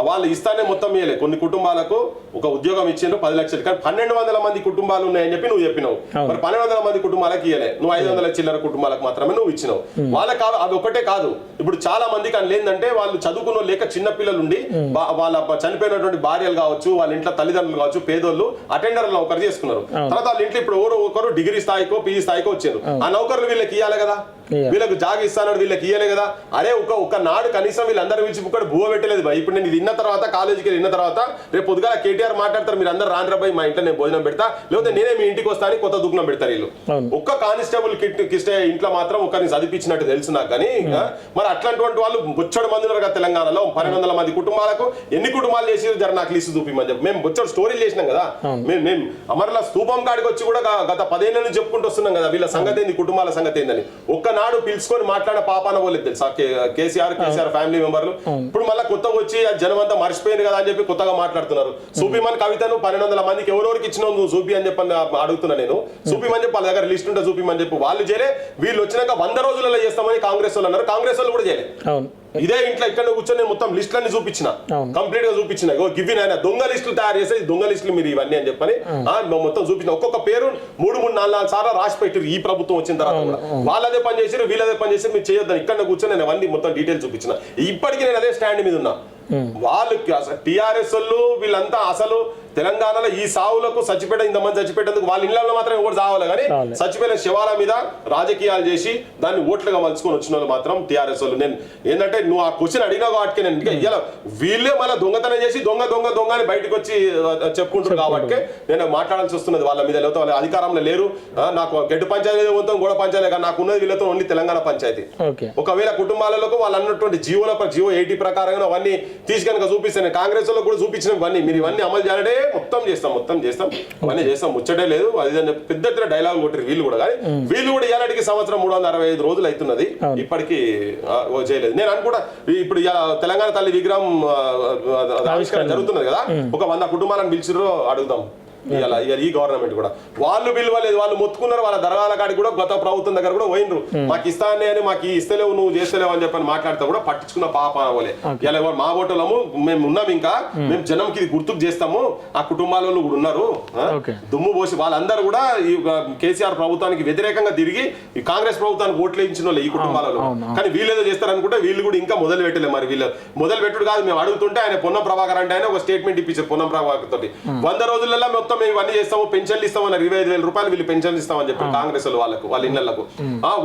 వాళ్ళు ఇస్తానే మొత్తం ఇవ్వలే. కొన్ని కుటుంబాలకు ఒక ఉద్యోగం ఇచ్చిండ్రు 10 లక్షలు, కానీ 1200 మంది కుటుంబాలు ఉన్నాయని చెప్పి నువ్వు చెప్పినావు. మరి 1200 మంది కుటుంబాలకు ఇవ్వలే, నువ్వు 500 చిల్లర కుటుంబాలకు మాత్రమే నువ్వు ఇచ్చినావు. వాళ్ళకి అది ఒకటే కాదు, ఇప్పుడు చాలా మందికి అని లేదంటే వాళ్ళు చదువుకున్న లేక చిన్న పిల్లలు ఉండి వాళ్ళ చనిపోయినటువంటి భార్యలు కావచ్చు, వాళ్ళ ఇంట్లో తల్లిదండ్రులు కావచ్చు, పేదోళ్ళు అటెండర్లు ఒకరు చేసుకున్నారు. తర్వాత వాళ్ళ ఇంట్లో ఇప్పుడు ఒకరు డిగ్రీ స్థాయికో పీజీ స్థాయికో వచ్చారు. ఆ నౌకర్లు వీళ్ళకి ఇవ్వాలి కదా, వీళ్ళకి జాగా ఇస్తాను వీళ్ళకి ఇయ్యలే కదా. అరే ఒక నాడు కనీసం వీళ్ళందరూ పిలిచి ఇక్కడ బువ్వ పెట్టలేదు బా. ఇప్పుడు నేను ఇది విన్న తర్వాత కాలేజీకి విన్న తర్వాత రేపు పొద్దుగా కేటీఆర్ మాట్లాడతారు, మీరు అందరూ రాండ్రాబాయి మా ఇంట్లో నేను భోజనం పెడతా, లేకపోతే నేనే మీ ఇంటికి వస్తా అని కొత్త దుఃఖం పెడతారు వీళ్ళు. ఒక్క కానిస్టేబుల్ కిస్టే ఇంట్లో మాత్రం ఒకరిని చదివించినట్టు తెలుసు నాకు. కానీ మరి అట్లాంటి వాళ్ళు బొచ్చడు మంది ఉన్నారు కదా తెలంగాణలో. 1200 మంది కుటుంబాలకు ఎన్ని కుటుంబాలు చేసి జర నాకు లిస్ట్ చూపిమని చెప్పి మేము బొచ్చడు స్టోరీలు చేసినాం కదా. మేము అమర్లా స్తూపం కాడికి వచ్చి కూడా గత 10 ఏళ్ళ నుంచి చెప్పుకుంటూ వస్తున్నాం కదా వీళ్ళ సంగతి ఏంది, కుటుంబాల సంగతి ఏందని. ఒక్కనాడు పిలుచుకొని మాట్లాడే పాపాన పోలేదు తెలుసా కేసీఆర్ ఫ్యామిలీ మెంబర్లు. ఇప్పుడు మళ్ళీ కొత్తగా వచ్చి జనం అంతా మర్చిపోయింది కదా అని చెప్పి కొత్తగా మాట్లాడుతున్నారు. సూపిమని కవితను 1200 మందికి ఎవరెవరికి ఇచ్చినావు నువ్వు చూపి అని చెప్పి అడుగుతున్నా నేను. చూపిమని చెప్పి వాళ్ళ దగ్గర లిస్ట్ ఉంటే చూపిమని చెప్పి వాళ్ళు చేయలే. వీళ్ళు వచ్చినాక 100 రోజులలో చేస్తామని కాంగ్రెస్ వాళ్ళు అన్నారు, కాంగ్రెస్ వాళ్ళు కూడా చేయలేదు. ఇదే ఇంట్లో ఇక్కడ కూర్చొని నేను మొత్తం లిస్టులన్నీ చూపించిన, కంప్లీట్ గా చూపించిన. గివ్వి నాయన దొంగ లిస్టులు తయారు చేసి దొంగ లిస్టులు మీరు ఇవన్నీ అని చెప్పని మొత్తం చూపించిన. ఒక్కొక్క పేరు 3-4 సార్లు రాసి పెట్టారు ఈ ప్రభుత్వం వచ్చిన తర్వాత. వాళ్ళదే పని చేసారు, వీళ్ళదే పని చేసి మీరు చేయొద్దని ఇక్కడ కూర్చొని నేను అవన్నీ మొత్తం డీటెయిల్స్ చూపించిన. ఇప్పటికీ నేను అదే స్టాండ్ మీద ఉన్నా. వాళ్ళు టీఆర్ఎస్ వాళ్ళు వీళ్ళంతా అసలు తెలంగాణలో ఈ సావులకు చచ్చిపోయడం, ఇంతమంది చచ్చిపోయేందుకు వాళ్ళ ఇళ్లలో మాత్రం ఎవరు చావాలి, కానీ చచ్చిపోయిన శవాల మీద రాజకీయాలు చేసి దాన్ని ఓట్లుగా మలుచుకొని వచ్చిన వాళ్ళు మాత్రం టీఆర్ఎస్ వాళ్ళు. నేను ఏంటంటే నువ్వు ఆ క్వశ్చన్ అడిగినావు కాబట్టి నేను ఇలా వీళ్ళే మళ్ళీ దొంగతనం చేసి దొంగ అని బయటకు వచ్చి చెప్పుకుంటారు కాబట్టి నేను మాట్లాడాల్సి వస్తున్నది వాళ్ళ మీద. లేకపోతే వాళ్ళ అధికారంలో లేరు. నాకు గడ్డి పంచాయతీ మొత్తం గోడ పంచాయతీ కానీ నాకు ఉన్నది వీళ్ళతో ఓన్లీ తెలంగాణ పంచాయతీ. ఒకవేళ కుటుంబాలకు వాళ్ళు అన్నటువంటి జీవో 80 ప్రకారంగా అవన్నీ తీసుకనుక చూపిస్తాను. కాంగ్రెస్ వాళ్ళకు కూడా చూపించిన ఇవన్నీ మీరు ఇవన్నీ అమలు చేయాలంటే మొత్తం చేస్తాం అవన్నీ చేస్తాం, ముచ్చటే లేదు అది అని చెప్పి పెద్ద డైలాగ్ కొట్టారు వీళ్ళు కూడా. కానీ వీళ్ళు కూడా ఇలాంటికి సంవత్సరం 365 రోజులు అవుతున్నది, ఇప్పటికీ చేయలేదు. నేను అనుకుంటా ఇప్పుడు తెలంగాణ తల్లి విగ్రహం ఆవిష్కరణ జరుగుతున్నది కదా, ఒక 100 కుటుంబాలను పిలిచిర్రో అడుగుదాం. ఈ గవర్నమెంట్ కూడా వాళ్ళు పిలవలేదు, వాళ్ళు మొత్తుకున్నారు. వాళ్ళ దర్గాల కాడికి కూడా గత ప్రభుత్వం దగ్గర కూడా పోయినరు, మాకు ఇస్తానే అని, మాకు ఇస్తలేవు నువ్వు చేస్తలేవు అని చెప్పని మాట్లాడితే కూడా పట్టించుకున్న పాప అవలే. ఇలా మా ఓటర్లము మేము ఉన్నాం, ఇంకా మేము జనంకి ఇది గుర్తుకు చేస్తాము, ఆ కుటుంబాల వాళ్ళు కూడా ఉన్నారు దుమ్ము పోసి. వాళ్ళందరూ కూడా ఈ కేసీఆర్ ప్రభుత్వానికి వ్యతిరేకంగా తిరిగి ఈ కాంగ్రెస్ ప్రభుత్వానికి ఓట్లు వేయించిన వాళ్ళు ఈ కుటుంబాలలో. కానీ వీళ్ళు ఏదో చేస్తారనుకుంటే వీళ్ళు కూడా ఇంకా మొదలు పెట్టలేదు. మరి వీళ్ళు మొదలు పెట్టుడు కాదు, మేము అడుగుతుంటే ఆయన పొన్నం ప్రభాకర్ అంటే ఆయన ఒక స్టేట్మెంట్ ఇప్పించారు పొన్నం ప్రభాకర్ తోటి. 100 రోజులలో మొత్తం మేము ఇవన్నీ చేస్తాము, పెన్షన్లు ఇస్తామని 25,000 రూపాయలు వీళ్ళు పెన్షన్లు ఇస్తామని చెప్పారు కాంగ్రెస్ వాళ్ళకు, వాళ్ళ ఇళ్లకు.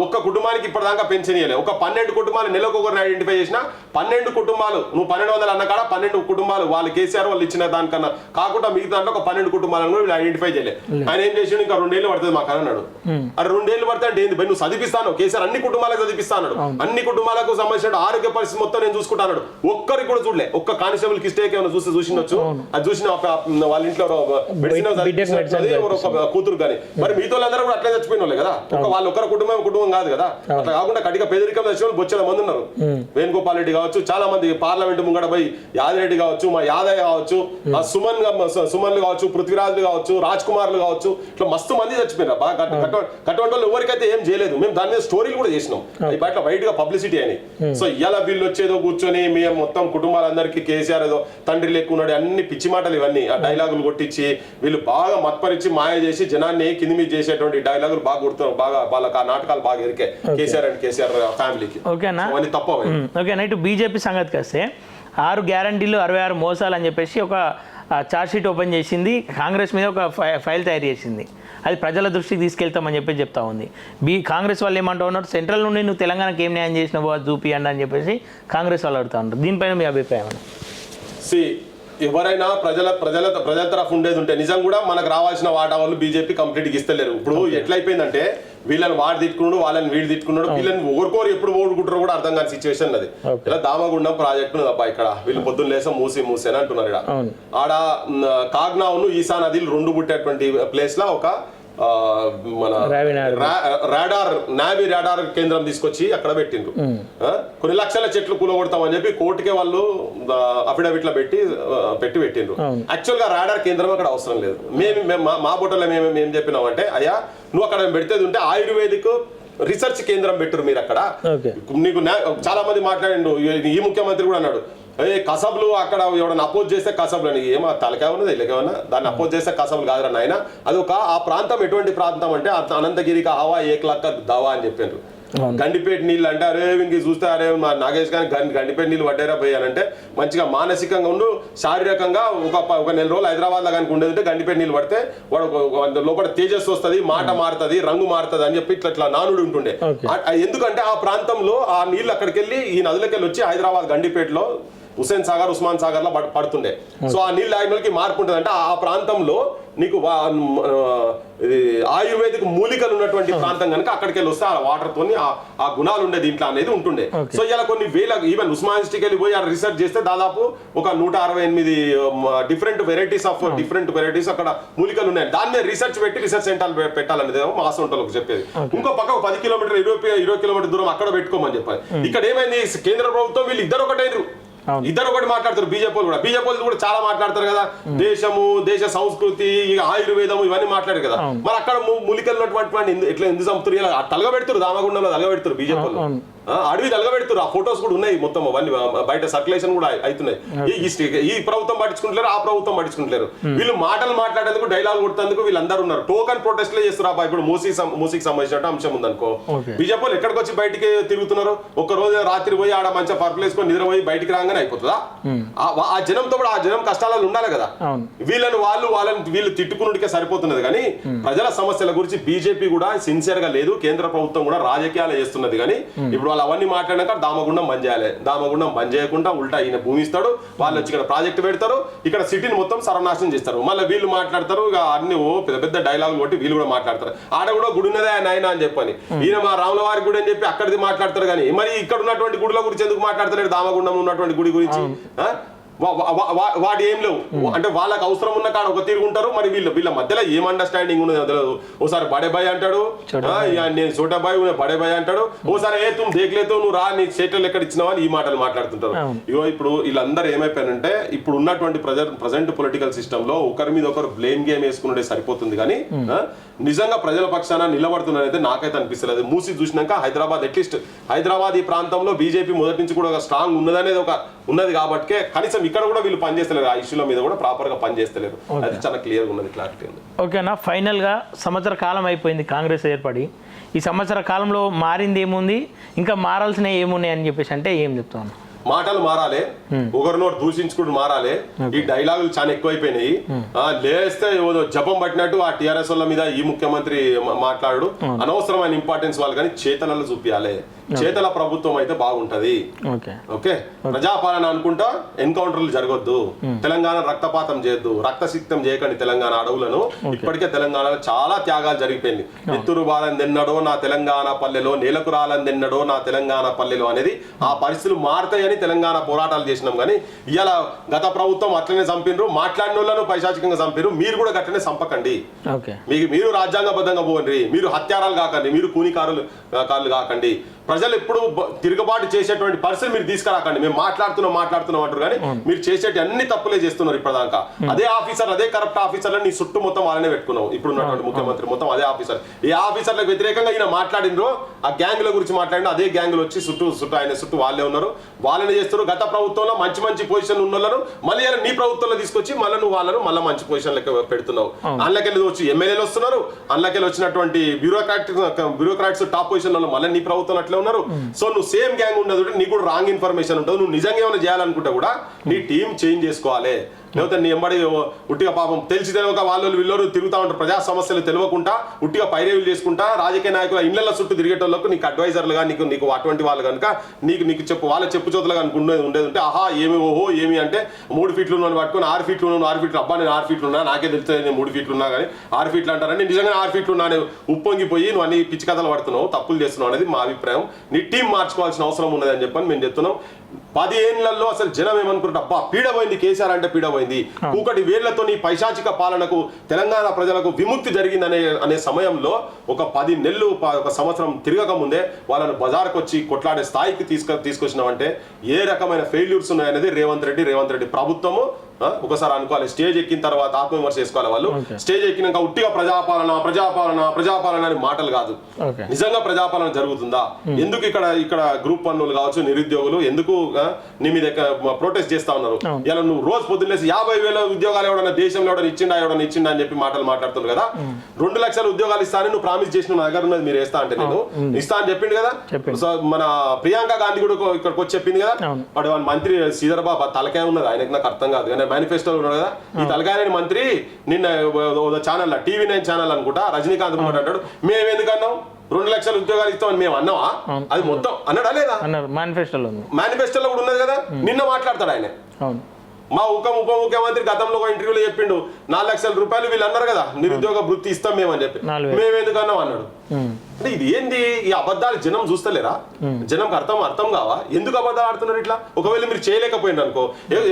ఒక్క కుటుంబానికి ఇప్పటిదాకా పెన్షన్ ఇవ్వలేదు. ఒక 12 కుటుంబాలు నెలకు ఒకరిని ఐడెంటిఫై చేసిన 12 కుటుంబాలు నువ్వు 1200 అన్న కాడ 12 కుటుంబాలు వాళ్ళు కేసీఆర్ వాళ్ళు ఇచ్చిన దానికన్నా కాకుండా మిగతా దాంట్లో ఒక 12 కుటుంబాలను కూడా వీళ్ళు ఐడెంటిఫై చేయలేదు. ఆయన ఏం చేసాడు, ఇంకా 2 ఏళ్ళు పడుతుంది మాకు అన్నాడు. అది 2 ఏళ్ళు పడితే అంటే ఏంది, నువ్వు చదివిస్తాను కేసీఆర్ అన్ని కుటుంబాలకు చదివిస్తాను, అన్ని కుటుంబాలకు సంబంధించిన ఆరోగ్య పరిస్థితి మొత్తం నేను చూసుకుంటాను. ఒక్కరికి కూడా చూడలే. ఒక్క కానిస్టేబుల్ కిస్టేక్ ఏమైనా చూసినొచ్చు, అది చూసిన వాళ్ళ ఇంట్లో కూతురు కానీ. మరి మిగతా వాళ్ళందరూ కూడా అట్లే చచ్చిపోయిన వాళ్ళే కదా, వాళ్ళు ఒక్కరు కుటుంబం కాదు కదా. అట్లా కాకుండా కటిగా పేదరికం చచ్చిన వాళ్ళు బొచ్చిన మంది ఉన్నారు. వేణుగోపాల్ రెడ్డి కావచ్చు, చాలా మంది పార్లమెంట్ ముంగడ పోయి యాదిరెడ్డి కావచ్చు, మా యాదయ్య కావచ్చు, సుమన్లు కావచ్చు, పృథ్వీరాజులు కావచ్చు, రాజ్ కుమార్లు కావచ్చు, ఇట్లా మస్తు మంది చచ్చిపోయినారు. అటువంటి వాళ్ళు ఎవరికైతే ఏం చేయలేదు. మేము దాని మీద స్టోరీలు కూడా చేసినాం, అవి బయట బయటగా పబ్లిసిటీ అని. సో ఇలా వీళ్ళు వచ్చేదో కూర్చొని మేము మొత్తం కుటుంబాలందరికీ కేసీఆర్ ఏదో తండ్రి లెక్క ఉన్నాడు అన్ని పిచ్చి మాటలు ఇవన్నీ ఆ డైలాగులు కొట్టించి వీళ్ళు బాగా మత్పరిచి మాయ చేసి జనాన్ని కింది మీద చేసేటువంటి డైలాగులు బాగా కొడుతున్నారు. బాగా వాళ్ళకి ఆ నాటకాలు బాగా ఎరికే కేసీఆర్ అండ్ కేసీఆర్ ఫ్యామిలీకి. ఓకేనా, తప్ప ఓకేనా. ఇటు బీజేపీ సంగతికి వస్తే 6 గ్యారంటీలు 66 మోసాలు అని చెప్పేసి ఒక ఛార్జ్ షీట్ ఓపెన్ చేసింది. కాంగ్రెస్ మీద ఒక ఫైల్ తయారు చేసింది. అది ప్రజల దృష్టికి తీసుకెళ్తామని చెప్పి చెప్తా ఉంది. కాంగ్రెస్ వాళ్ళు ఏమంటా ఉన్నారు, సెంట్రల్ నుండి నువ్వు తెలంగాణకి ఏం న్యాయం చేసినావో అది చూపియండి అని చెప్పేసి కాంగ్రెస్ వాళ్ళు అడుగుతా ఉంటారు. దీనిపైన మీ అభిప్రాయం? ఎవరైనా ప్రజల తరఫు ఉండేది ఉంటే నిజం కూడా మనకు రావాల్సిన వాటా వాళ్ళు బీజేపీ కంప్లీట్ గా ఇస్తలేరు. ఇప్పుడు ఎట్లయిపోయిందంటే వీళ్ళని వాడు తిట్టుకున్నాడు, వాళ్ళని వీడు తిట్టుకున్నాడు, వీళ్ళని ఓరుకోరు ఎప్పుడు ఓడుకుంటారో కూడా అర్థం కాని సిచ్యువేషన్ అది. ఇలా దామగుండం ప్రాజెక్టు అబ్బా ఇక్కడ వీళ్ళు పొద్దున్న లేసం మూసి అని అంటున్నారు. ఇక్కడ ఆడ కాగ్నావును ఈసా నదిలు 2 పుట్టేటువంటి ప్లేస్ లా ఒక మన నావీ రాడార్ కేంద్రం తీసుకొచ్చి అక్కడ పెట్టిండ్రు. కొన్ని లక్షల చెట్లు కూలగొడతామని చెప్పి కోర్టుకే వాళ్ళు అఫిడవిట్ల పెట్టిండ్రు. యాక్చువల్ గా రాడార్ కేంద్రం అక్కడ అవసరం లేదు. మా బోటలో మేము ఏం చెప్పినామంటే, అయ్యా నువ్వు అక్కడ పెడితే ఉంటే ఆయుర్వేదిక్ రీసెర్చ్ కేంద్రం పెట్టరు మీరు అక్కడ. నీకు చాలా మంది మాట్లాడిండు, ఈ ముఖ్యమంత్రి కూడా అన్నాడు, కసబ్లు అక్కడ ఎవడన్నా అపోజ్ చేస్తే కసబ్లు అని ఏమో తలకే ఉన్నది ఇళ్ళకేమన్నా దాన్ని అపోజ్ చేస్తే కసబ్లు కాదురా నాయన. అది ఆ ప్రాంతం ఎటువంటి ప్రాంతం అంటే అనంతగిరికి హవా ఏకలక్క దవా అని చెప్పారు. గండిపేట నీళ్ళు అంటే అరే వీనికి చూస్తే అరే మా నాగేష్ కానీ గండిపేట నీళ్ళు పడ్డారా పోయానంటే మంచిగా మానసికంగా ఉండు, శారీరకంగా ఒక నెల రోజులు హైదరాబాద్లో కనుక ఉండేది అంటే గండిపేట నీళ్ళు పడితే వాడు లోపల తేజస్సు వస్తుంది, మాట మారుతుంది, రంగు మారుతుంది అని చెప్పి ఇట్లా నానుడు ఉంటుండే. ఎందుకంటే ఆ ప్రాంతంలో ఆ నీళ్ళు అక్కడికి వెళ్ళి ఈ నదులకి వెళ్ళి వచ్చి హైదరాబాద్ గండిపేటలో హుస్సేన్ సాగర్, ఉస్మాన్ సాగర్ లో పడుతుండే. సో ఆ నీళ్ళు తాగిన వాళ్ళకి మార్పు ఉంటుంది. అంటే ఆ ప్రాంతంలో నీకు ఆయుర్వేదిక మూలికలు ఉన్నటువంటి ప్రాంతం కనుక అక్కడికి వెళ్ళి వస్తే ఆ వాటర్ తోని ఆ గుణాలు ఉండే దీంట్లో అనేది ఉంటుండే. సో ఇలా కొన్ని వేల ఈవెన్ ఉస్మాన్ యూనివర్సిటీకి వెళ్ళి పోయి రీసెర్చ్ చేస్తే దాదాపు ఒక 168 డిఫరెంట్ వెరైటీస్ అక్కడ మూలికలు ఉన్నాయి. దాని మీద రీసెర్చ్ పెట్టి రీసెర్చ్ సెంటర్ పెట్టాలనేది మా సొంతలకు చెప్పేది. ఇంకో పక్క 10 కిలోమీటర్ 20 కిలోమీటర్ దూరం అక్కడ పెట్టుకోమని చెప్పాలి. ఇక్కడ ఏమైంది, కేంద్ర ప్రభుత్వం వీళ్ళు ఇద్దరు ఒకటైరు, ఇద్దరు ఒకటి మాట్లాడతారు. బీజేపీ కూడా చాలా మాట్లాడతారు కదా, దేశము, దేశ సంస్కృతి, ఆయుర్వేదం ఇవన్నీ మాట్లాడారు కదా. మరి అక్కడ మూలికలు ఉన్నటువంటి ఎట్లా ఎందుకు చంపుతారు, ఇలా తలగబెడుతారు, దామగుండంలో తలగబెడుతారు బీజేపీ, అడవి తలగబెడుతారు. ఆ ఫొటోస్ కూడా ఉన్నాయి మొత్తం, అవన్నీ బయట సర్క్యులేషన్ కూడా అవుతున్నాయి. ఈ ప్రభుత్వం పట్టించుకుంటలేరు, ఆ ప్రభుత్వం పట్టించుకుంటలేరు. వీళ్ళు మాటలు మాట్లాడేందుకు, డైలాగ్ కొట్టేందుకు వీళ్ళందరూ ఉన్నారు. టోకన్ ప్రొటెస్ట్లే చేస్తారు. ఇప్పుడు మూసీకి సంబంధించిన అంశం ఉందనుకో, బీజేపీ ఎక్కడికి వచ్చి బయటికి తిరుగుతున్నారు. ఒక రోజు రాత్రి పోయి ఆడ మంచిగా పర్పులు వేసుకొని నిద్రపోయి బయటికి రాగానే అయిపోతుందా? ఆ జనంతో కూడా ఆ జనం కష్టాలలో ఉండాలి కదా. వీళ్ళు తిట్టుకున్నట్టుకే సరిపోతున్నది కానీ ప్రజల సమస్యల గురించి బీజేపీ కూడా సిన్సియర్ గా లేదు. కేంద్ర ప్రభుత్వం కూడా రాజకీయాలు చేస్తున్నది. కానీ ఇప్పుడు వాళ్ళు అవన్నీ మాట్లాడాక దామగుండం బంద్ చేయాలి. దామగుండం బంద్ చేయకుండా ఉల్టా ఈయన భూమి ఇస్తాడు, వాళ్ళు వచ్చి ఇక్కడ ప్రాజెక్ట్ పెడతారు, ఇక్కడ సిటీని మొత్తం సర్వనాశనం చేస్తారు. మళ్ళీ వీళ్ళు మాట్లాడతారు, ఇక అన్ని పెద్ద పెద్ద డైలాగులు కొట్టి వీళ్ళు కూడా మాట్లాడతారు. ఆడ కూడా గుడి ఉన్నదే ఆయన అని చెప్పని, ఈయన మా రాములవారి గుడి అని చెప్పి అక్కడిది మాట్లాడతారు. కానీ మరి ఇక్కడ ఉన్నటువంటి గుడుల గురించి ఎందుకు మాట్లాడతారు? దామగుండం ఉన్నటువంటి గుడి గురించి వాటి ఏం లేవు. అంటే వాళ్ళకి అవసరం ఉన్న కాడ ఒక తిరుగుంటారు. మరి వీళ్ళ మధ్యలో ఏం అండర్స్టాండింగ్ ఉన్నది తెలియదు. ఓసారి బడే బాయ్ అంటాడు, నేను చోటా బాయ్ బడే బాయ్ అంటాడు. ఓసారి తుమ్ దేఖలేదు, నువ్వు రా, నీ స్టేట్లో ఎక్కడ ఇచ్చినావా అని ఈ మాటలు మాట్లాడుతుంటారు. ఇగో ఇప్పుడు వీళ్ళందరూ ఏమైపోయారంటే, ఇప్పుడు ఉన్నటువంటి ప్రజెంట్ పొలిటికల్ సిస్టమ్ లో ఒకరి మీద ఒకరు బ్లేమ్ గేమ్ వేసుకున్నదే సరిపోతుంది. కానీ నిజంగా ప్రజల పక్షాన నిలబడుతున్నదైతే నాకైతే అనిపిస్తలేదు. మూసి చూసినాక హైదరాబాద్, అట్లీస్ట్ హైదరాబాద్ ఈ ప్రాంతంలో బీజేపీ మొదటి నుంచి కూడా ఒక స్ట్రాంగ్ ఉన్నదనేది ఉన్నది కాబట్టి కనీసం ఇక్కడ కూడా వీళ్ళు పనిచేస్తలేరు. ఆ ఇష్యూల మీద కూడా ప్రాపర్ గా పనిచేస్తలేరు. అది చాలా క్లియర్ గా ఉన్నది, క్లారిటీ ఉంది. ఓకేనా, ఫైనల్ గా సంవత్సర కాలం అయిపోయింది కాంగ్రెస్ ఏర్పడి. ఈ సంవత్సర కాలంలో మారింది ఏముంది, ఇంకా మారాల్సినవి ఏమున్నాయి అని చెప్పేసి అంటే ఏం చెప్తాను? మాటలు మారాలి, ఒకరి నోటి దూషించుకుంటూ మారాలి. ఈ డైలాగులు చాలా ఎక్కువైపోయినాయి. లేస్తే జపం పట్టినట్టు ఆ టీఆర్ఎస్ వాళ్ళ మీద ఈ ముఖ్యమంత్రి మాట్లాడు, అనవసరమైన ఇంపార్టెన్స్ వాళ్ళు. కానీ చేతలలో చూపించాలి. చేతల ప్రభుత్వం అయితే బాగుంటది. ఓకే, ప్రజాపాలన అనుకుంటా ఎన్కౌంటర్లు జరగొద్దు, తెలంగాణ రక్తపాతం చేయొద్దు, రక్తసిక్తం చేయకండి తెలంగాణ అడవులను. ఇప్పటికే తెలంగాణలో చాలా త్యాగాలు జరిగిపోయింది. ఎత్తురు బాలందెన్నడో నా తెలంగాణ పల్లెలో, నేలకు రాలందెన్నడో నా తెలంగాణ పల్లెలో అనేది ఆ పరిస్థితులు మారుతాయని తెలంగాణ పోరాటాలు చేసినాం. కానీ ఇవాళ గత ప్రభుత్వం అట్లనే చంపినరు, మాట్లాడిన వాళ్ళను పైశాచికంగా చంపారు. మీరు కూడా గట్లనే చంపకండి. మీరు రాజ్యాంగబద్ధంగా పోండి, మీరు హత్యారాలు కాకండి, మీరు కూనికారులు కాకండి. ప్రజలు ఎప్పుడు తిరుగుబాటు చేసేటువంటి పరిస్థితి మీరు తీసుకురాకండి. మేము మాట్లాడుతున్నాం అంటారు కానీ మీరు చేసేటి అన్ని తప్పులే చేస్తున్నారు ఇప్పటిదాకా. అదే ఆఫీసర్, అదే కరప్ట్ ఆఫీసర్లు నీ చుట్టూ మొత్తం వాళ్ళనే పెట్టుకున్నావు. ఇప్పుడు ఉన్నటువంటి ముఖ్యమంత్రి మొత్తం అదే ఆఫీసర్. ఏ ఆఫీసర్లకు వ్యతిరేకంగా ఈయన మాట్లాడినరో ఆ గ్యాంగుల గురించి మాట్లాడిన అదే గ్యాంగులు వచ్చి ఆయన చుట్టూ వాళ్ళే ఉన్నారు, వాళ్ళనే చేస్తారు. గత ప్రభుత్వంలో మంచి పొజిషన్ ఉన్న వాళ్ళను మళ్ళీ నీ ప్రభుత్వంలో తీసుకొచ్చి మళ్ళీ నువ్వు వాళ్ళను మళ్ళీ మంచి పొజిషన్ లెక్క పెడుతున్నావు. అందులోకెళ్ళి వచ్చి ఎమ్మెల్యేలు వస్తున్నారు, అందులోకెళ్ళి వచ్చినటువంటి బ్యూరోక్రాట్స్ టాప్ పొజిషన్ లో మళ్ళీ నీ ప్రభుత్వం అట్లా ఉన్నారు. సో నువ్వు సేమ్ గ్యాంగ్ ఉండదు, నీకు కూడా రాంగ్ ఇన్ఫర్మేషన్ ఉంటుంది. నువ్వు నిజంగా ఏమైనా చేయాలనుకుంటే కూడా నీ టీం చేంజ్ చేసుకోవాలి. లేకపోతే నీ ఎంబడి ఉట్టిగా పాపం తెలిసి తెలియక వాళ్ళు వీళ్ళు తిరుగుతూ ఉంటారు. ప్రజా సమస్యలు తెలియకుండా ఉట్టిగా పైరేవులు చేసుకుంటా రాజకీయ నాయకుల ఇళ్ల చుట్టూ తిరిగేటోళ్ళకు నీకు అడ్వైజర్లుగా నీకు అటువంటి వాళ్ళు కనుక నీకు వాళ్ళ చెప్పు చోతులుగా ఉండేది ఉంటే ఆహా ఏమి అంటే 3 ఫీట్లు ఉన్నాను పట్టుకుని 6 ఫీట్లు ఉన్నాను, 6 ఫీట్లు అబ్బా నేను 6 ఫీట్లు ఉన్నా, నాకే తెలుస్తుంది నేను 3 ఫీట్లు ఉన్నా, కానీ 6 ఫీట్లు అంటారని నిజంగా 6 ఫీట్లు ఉన్నాను ఉప్పొంగిపోయి నువ్వు అన్ని పిచ్చి కథలు పడుతున్నావు, తప్పులు చేస్తున్నావు అనేది మా అభిప్రాయం. నీ టీం మార్చుకోవాల్సిన అవసరం ఉన్నది అని చెప్పని మేము చెప్తున్నాం. 10 ఏళ్లలో అసలు జనం ఏమనుకుంటారు, అబ్బా పీడపోయింది కేసీఆర్ అంటే పీడపోయింది, కూకటి వేళ్లతో నీ పైశాచిక పాలనకు తెలంగాణ ప్రజలకు విముక్తి జరిగిందనే సమయంలో ఒక 10 నెలలు ఒక సంవత్సరం తిరగక ముందే వాళ్ళను బజార్కు వచ్చి కొట్లాడే స్థాయికి తీసుకొచ్చినామంటే ఏ రకమైన ఫెయిల్యూర్స్ ఉన్నాయనేది రేవంత్ రెడ్డి ప్రభుత్వము ఒకసారి అనుకోవాలి. స్టేజ్ ఎక్కిన తర్వాత ఆత్మవిమర్శ చేసుకోవాలి. వాళ్ళు స్టేజ్ ఎక్కినాక ఉట్టిగా ప్రజాపాలన అని మాటలు కాదు, నిజంగా ప్రజాపాలన జరుగుతుందా? ఎందుకు ఇక్కడ గ్రూప్ 1 కావచ్చు, నిరుద్యోగులు ఎందుకు నీ మీద ప్రొటెస్ట్ చేస్తా ఉన్నారు. ఇలా నువ్వు రోజు పొద్దున్నేసి 50,000 ఉద్యోగాలు ఎవడన్నా దేశంలో ఎవడన్నా ఇచ్చిండా అని చెప్పి మాటలు మాట్లాడుతున్నారు కదా. 2 లక్షల ఉద్యోగాలు ఇస్తానని నువ్వు ప్రామిస్ చేసిన నా దగ్గర ఉన్నది మీరు వేస్తా అంటే నేను ఇస్తా అని చెప్పిండు కదా. సో మన ప్రియాంక గాంధీ కూడా ఇక్కడికి వచ్చి చెప్పింది కదా. వాడు మంత్రి శ్రీధర్ బాబు తలకాయ ఉన్నది, ఆయనకు నాకు అర్థం కాదు కానీ మేనిఫెస్టోలో ఉన్నాడు కదా. ఈ తలకాయ మంత్రి నిన్న ఛానల్ TV9 ఛానల్ అనుకుంటా రజనీకాంత్ అంటాడు, మేము ఎందుకన్నాం 2 లక్షల ఉద్యోగాలు ఇస్తామని మేము అన్నావా? అది మొత్తం అన్నాడా లేదా? మేనిఫెస్టోలో కూడా ఉన్నది కదా. నిన్న మాట్లాడతాడు ఆయన. మా ఉప ముఖ్యమంత్రి గతంలో ఒక ఇంటర్వ్యూలో చెప్పిండు 4 లక్షల రూపాయలు వీళ్ళు అన్నారు కదా నిరుద్యోగ వృత్తి ఇస్తాం మేమని చెప్పి, మేమెందుకన్నాం అన్నాడు. అంటే ఇది ఏంది? ఈ అబద్ధాలు జనం చూస్తలేరా? జనంకి అర్థం కావా ఎందుకు అబద్ధాలు ఆడుతున్నారు ఇట్లా? ఒకవేళ మీరు చేయలేకపోయింది అనుకో,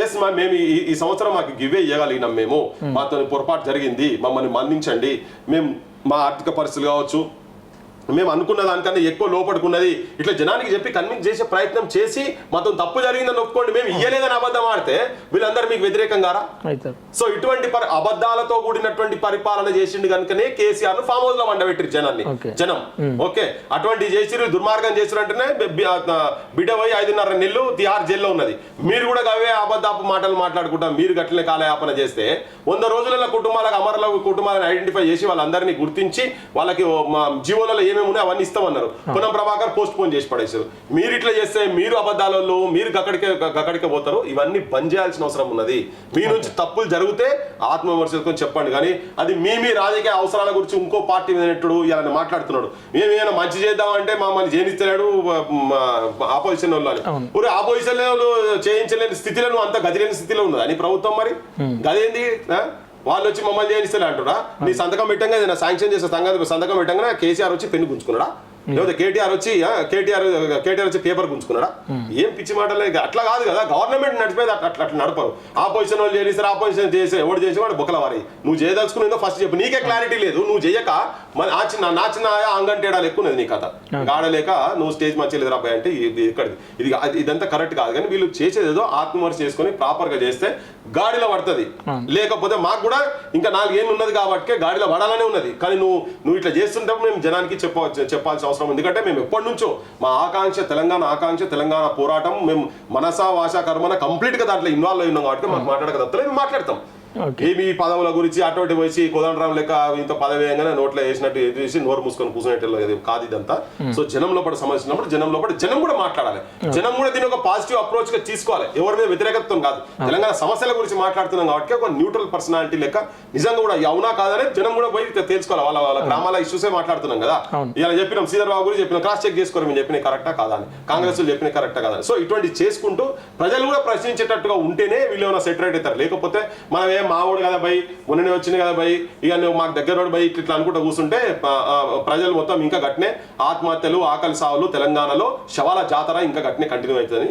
ఎస్ మేము ఈ సంవత్సరం మాకు గివే ఇవ్వగలిగినాం, మేము మాతో పొరపాటు జరిగింది, మమ్మల్ని మన్నించండి, మేము మా ఆర్థిక పరిస్థితులు కావచ్చు మేము అనుకున్న దానికన్నా ఎక్కువ లోపడుకున్నది ఇట్లా జనానికి చెప్పి కన్విన్స్ చేసే ప్రయత్నం చేసి మొత్తం తప్పు జరిగిందని ఒప్పుకోండి, మేము ఇయ్యలేదని అబద్ధం ఆడితే వీళ్ళందరూ మీకు వ్యతిరేకంగారా? సో ఇటువంటి అబద్ధాలతో కూడినటువంటి పరిపాలన చేసిండు కనుకనే కేసీఆర్ ను ఫామ్ హౌస్ లో వండబెట్టిరు జనం. ఓకే, అటువంటి చేసిరు, దుర్మార్గం చేసిరు అంటేనే బిడ్డ పోయి 5.5 నెలలు తిహార్ జైల్లో ఉన్నది. మీరు కూడా అవే అబద్ధాపు మాటలు మాట్లాడుకుంటా మీరు గట్లనే కాలయాపన చేస్తే 100 రోజులలో కుటుంబాలకు అమరుల కుటుంబాలను ఐడెంటిఫై చేసి వాళ్ళందరినీ గుర్తించి వాళ్ళకి జీవోలలో ఏమేమి ఉన్నాయి అవన్నీ ఇస్తామన్నారు. పొన్నం ప్రభాకర్ పోస్ట్ పోన్ చేసి పడేశారు. మీరు ఇట్లా చేస్తే మీరు అబద్ధాలలో మీరు గక్కడికే పోతారు. ఇవన్నీ బంద్ చేయాల్సిన అవసరం ఉన్నది. మీ నుంచి తప్పులు జరిగితే ఆత్మవిమర్శకొని చెప్పండి, కానీ అది మీ రాజకీయ అవసరాల గురించి ఇంకో పార్టీ వినట్టుడు ఇలా మాట్లాడుతున్నాడు. మేము ఏమైనా మంచి చేద్దామంటే మమ్మల్ని జైనిస్తలేడు ఆపోజిషన్ వాళ్ళు అని. ఊరి ఆపోజిషన్ చేయించలేని స్థితిలో నువ్వు అంత గదిలేని స్థితిలో ఉన్నది అని ప్రభుత్వం. మరి గదేంది? వాళ్ళు వచ్చి మమ్మల్ని చేయనిస్తలే అంటున్నా. నీ సంతకం పెట్టంగా ఏదైనా శాంక్షన్ చేసే సంతకం పెట్టంగా కేసీఆర్ వచ్చి పెన్ను గుంజుకున్నాడా? లేకపోతే కేటీఆర్ వచ్చి పేపర్ గుంజుకున్నాడా? ఏం పిచ్చి మాటలే. అట్లా కాదు కదా గవర్నమెంట్ నడిపేది. అట్లా నడపరు. ఆపోజిషన్ వాళ్ళు చేస్తారు, ఆపోజిషన్ చేసే ఎవడు చేసి వాడు బొక్కల వారి. నువ్వు చేయదలుచుకునేదో ఫస్ట్ చెప్పు. నీకే క్లారిటీ లేదు, నువ్వు చేయక నా చిన్న అంగంటేడాలు ఎక్కువ ఉన్నది నీ కథ. గాడలేక నువ్వు స్టేజ్ మంచి లేదు రాబాయి అంటే ఇదంతా కరెక్ట్ కాదు. కానీ వీళ్ళు చేసేదేదో ఆత్మవిమర్శ చేసుకుని ప్రాపర్ గా చేస్తే గాడిలో పడుతుంది. లేకపోతే మాకు కూడా ఇంకా 4 ఏళ్ళు ఉన్నది కాబట్టి గాడిలో పడాలనే ఉన్నది. కానీ నువ్వు ఇట్లా చేస్తుంటే మేము జనానికి చెప్పాల్సిన అవసరం. ఎందుకంటే మేము ఎప్పటి నుంచో మా తెలంగాణ పోరాటం మేము మనసా వాచా కర్మన కంప్లీట్ గా దాంట్లో ఇన్వాల్వ్ అయి ఉన్నాం కాబట్టి మాకు మాట్లాడగలుగుతాం, మేము మాట్లాడతాం. ఏమి పదవుల గురించి అటువంటి వచ్చి కోదండరాం లెక్క ఇంత పదవి వేయంగానే నోట్లో వేసినట్టు ఎదురేసి నోరు మూసుకొని కూర్చునేట్టు కాదు ఇదంతా. సో జనం లోపల సమస్య ఉన్నప్పుడు జనం కూడా మాట్లాడాలి. జనం కూడా దీని ఒక పాజిటివ్ అప్రోచ్ గా తీసుకోవాలి. ఎవరి మీద వ్యతిరేకత్వం కాదు. తెలంగాణ సమస్యల గురించి మాట్లాడుతున్నాం కాబట్టి ఒక న్యూట్రల్ పర్సనాలిటీ లెక్క నిజంగా కూడా అవునా కాదని జనం కూడా పోయి తెలుసుకోవాలి. వాళ్ళ గ్రామాల ఇష్యూసే మాట్లాడుతున్నాం కదా. ఇలా చెప్పినాం, శ్రీధర్ బాబు గురించి చెప్పిన క్రాస్ చెక్ చేసుకోవాలి, మేము చెప్పిన కరెక్టా కాదా అని, కాంగ్రెస్ చెప్పిన కరెక్టా కాదా. సో ఇటువంటి చేసుకుంటూ ప్రజలు కూడా ప్రశ్నించేటట్టుగా ఉంటేనే వీళ్ళు ఏమైనా సెటరేట్ అవుతారు. లేకపోతే మనం మావోడు కదా భయ్, మొన్ననే వచ్చింది కదా భయ్, ఇక నువ్వు మాకు దగ్గర భయ్ ఇట్లా అనుకుంటూ కూర్చుంటే ప్రజలు మొత్తం ఇంకా గట్నే ఆత్మహత్యలు, ఆకలి సావులు, తెలంగాణలో శవాల జాతర ఇంకా గట్నే కంటిన్యూ అవుతుందని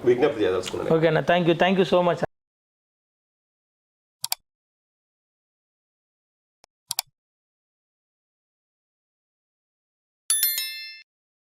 విజ్ఞప్తి చేయదలుచుకున్నాను. ఓకేనా, థ్యాంక్ యూ సో మచ్.